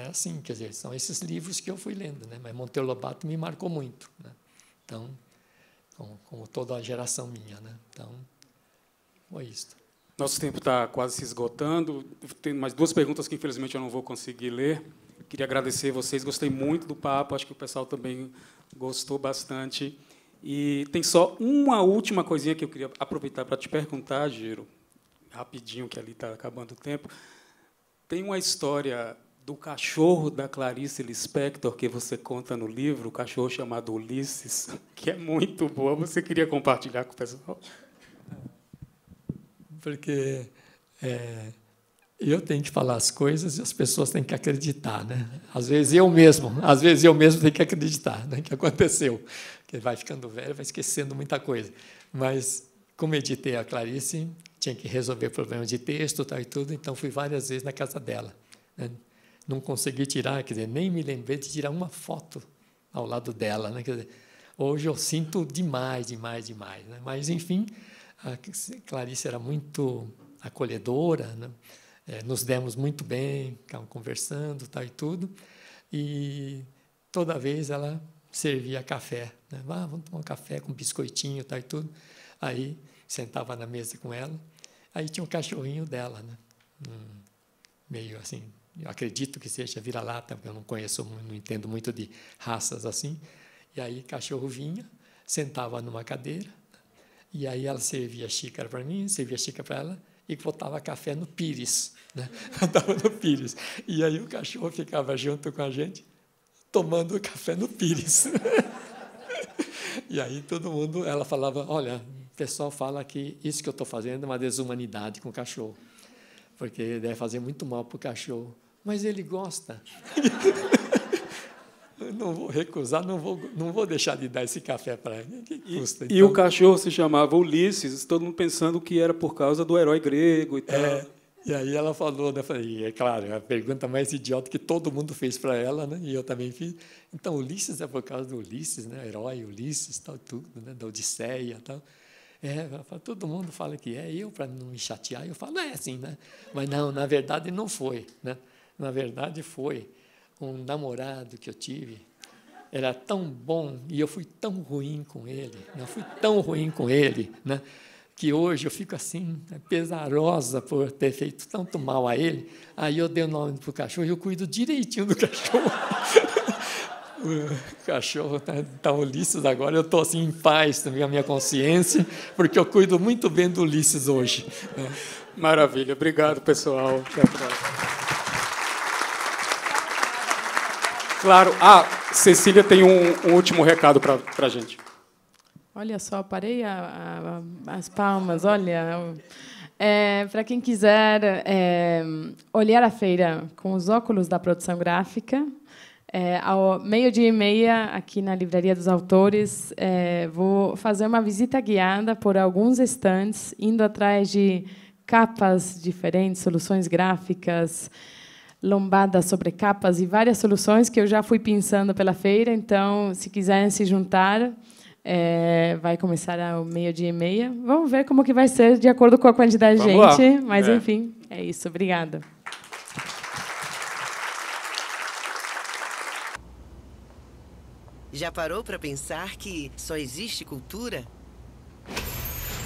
assim, quer dizer, são esses livros que eu fui lendo, né? Mas Monteiro Lobato me marcou muito, né? Então, como toda a geração minha, né? Então, foi isso. Nosso tempo está quase se esgotando. Tem mais 2 perguntas que, infelizmente, eu não vou conseguir ler. Queria agradecer a vocês, gostei muito do papo, acho que o pessoal também gostou bastante. E tem só uma última coisinha que eu queria aproveitar para te perguntar, Giro, rapidinho, que ali está acabando o tempo. Tem uma história do cachorro da Clarice Lispector que você conta no livro, o cachorro chamado Ulisses, que é muito boa. Você queria compartilhar com o pessoal? Porque eu tenho que falar as coisas e as pessoas têm que acreditar, né? Às vezes eu mesmo tenho que acreditar, né, que aconteceu. Porque vai ficando velho, vai esquecendo muita coisa. Mas como editei a Clarice, tinha que resolver problemas de texto tal, e tudo, então fui várias vezes na casa dela. Né? Não consegui tirar, quer dizer, nem me lembrei de tirar uma foto ao lado dela. Né? Quer dizer, hoje eu sinto demais. Né? Mas, enfim, a Clarice era muito acolhedora, né? Nos demos muito bem, ficávamos conversando tal, e tudo, e toda vez ela servia café. Né? Vamos tomar um café com biscoitinho tal, e tudo. Aí sentava na mesa com ela, aí tinha um cachorrinho dela, né? Meio assim, eu acredito que seja vira-lata, porque eu não conheço, não entendo muito de raças assim. E aí o cachorro vinha, sentava numa cadeira, e aí ela servia xícara para mim, servia xícara para ela, e botava café no pires. Né? Botava no pires. E aí o cachorro ficava junto com a gente, tomando café no pires. E aí todo mundo, ela falava, olha, o pessoal fala que isso que eu estou fazendo é uma desumanidade com o cachorro, porque deve fazer muito mal para o cachorro. Mas ele gosta. Eu não vou recusar, não vou deixar de dar esse café para ele. Que custa? E o cachorro se chamava Ulisses, todo mundo pensando que era por causa do herói grego e tal. E aí ela falou, né? E é claro, a pergunta mais idiota que todo mundo fez para ela, né? E eu também fiz. Então, Ulisses é por causa do Ulisses, né? Herói Ulisses, tal, tudo, né? Da Odisseia, tal. Todo mundo fala que eu, para não me chatear, eu falo, assim, né? Mas não, na verdade não foi, né? Na verdade foi um namorado que eu tive, era tão bom e eu fui tão ruim com ele, né? Que hoje eu fico assim, pesarosa por ter feito tanto mal a ele. Aí eu dei o nome para o cachorro e eu cuido direitinho do cachorro. O cachorro está Ulisses agora, eu estou assim em paz também, a minha consciência, porque eu cuido muito bem do Ulisses hoje. Maravilha, obrigado, pessoal. Até a próxima. Claro, Cecília tem um último recado para a gente. Olha só, parei as palmas, olha. Para quem quiser olhar a feira com os óculos da produção gráfica, ao 12:30, aqui na Livraria dos Autores, vou fazer uma visita guiada por alguns estandes, indo atrás de capas diferentes, soluções gráficas, lombadas sobre capas e várias soluções que eu já fui pensando pela feira. Então, se quiserem se juntar, vai começar ao 12:30. Vamos ver como que vai ser de acordo com a quantidade de gente. Mas, enfim, é isso. Obrigada. Já parou para pensar que só existe cultura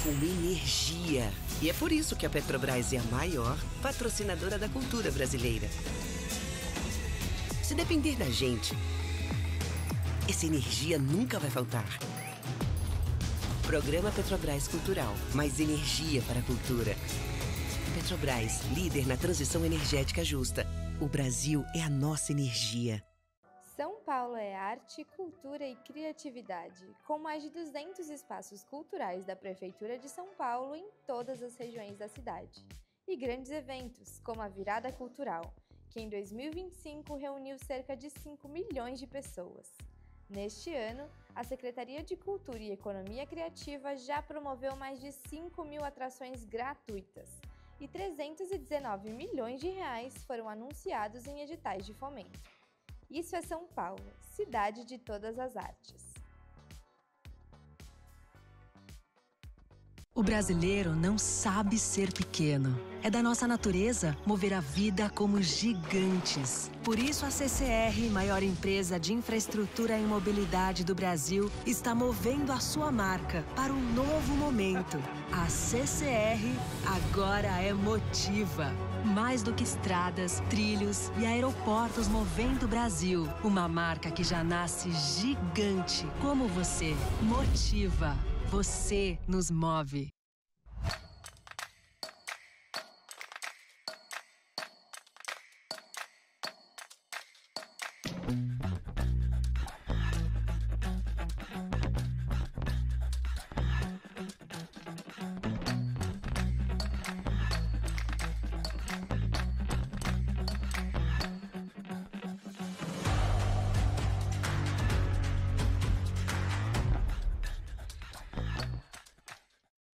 com energia? E é por isso que a Petrobras é a maior patrocinadora da cultura brasileira. Se depender da gente, essa energia nunca vai faltar. Programa Petrobras Cultural. Mais energia para a cultura. Petrobras, líder na transição energética justa. O Brasil é a nossa energia. São Paulo é arte, cultura e criatividade, com mais de 200 espaços culturais da Prefeitura de São Paulo em todas as regiões da cidade. E grandes eventos, como a Virada Cultural, que em 2025 reuniu cerca de 5 milhões de pessoas. Neste ano, a Secretaria de Cultura e Economia Criativa já promoveu mais de 5 mil atrações gratuitas e 319 milhões de reais foram anunciados em editais de fomento. Isso é São Paulo, cidade de todas as artes. O brasileiro não sabe ser pequeno. É da nossa natureza mover a vida como gigantes. Por isso, a CCR, maior empresa de infraestrutura e mobilidade do Brasil, está movendo a sua marca para um novo momento. A CCR agora é Motiva. Mais do que estradas, trilhos e aeroportos movendo o Brasil. Uma marca que já nasce gigante, como você. Motiva. Você nos move.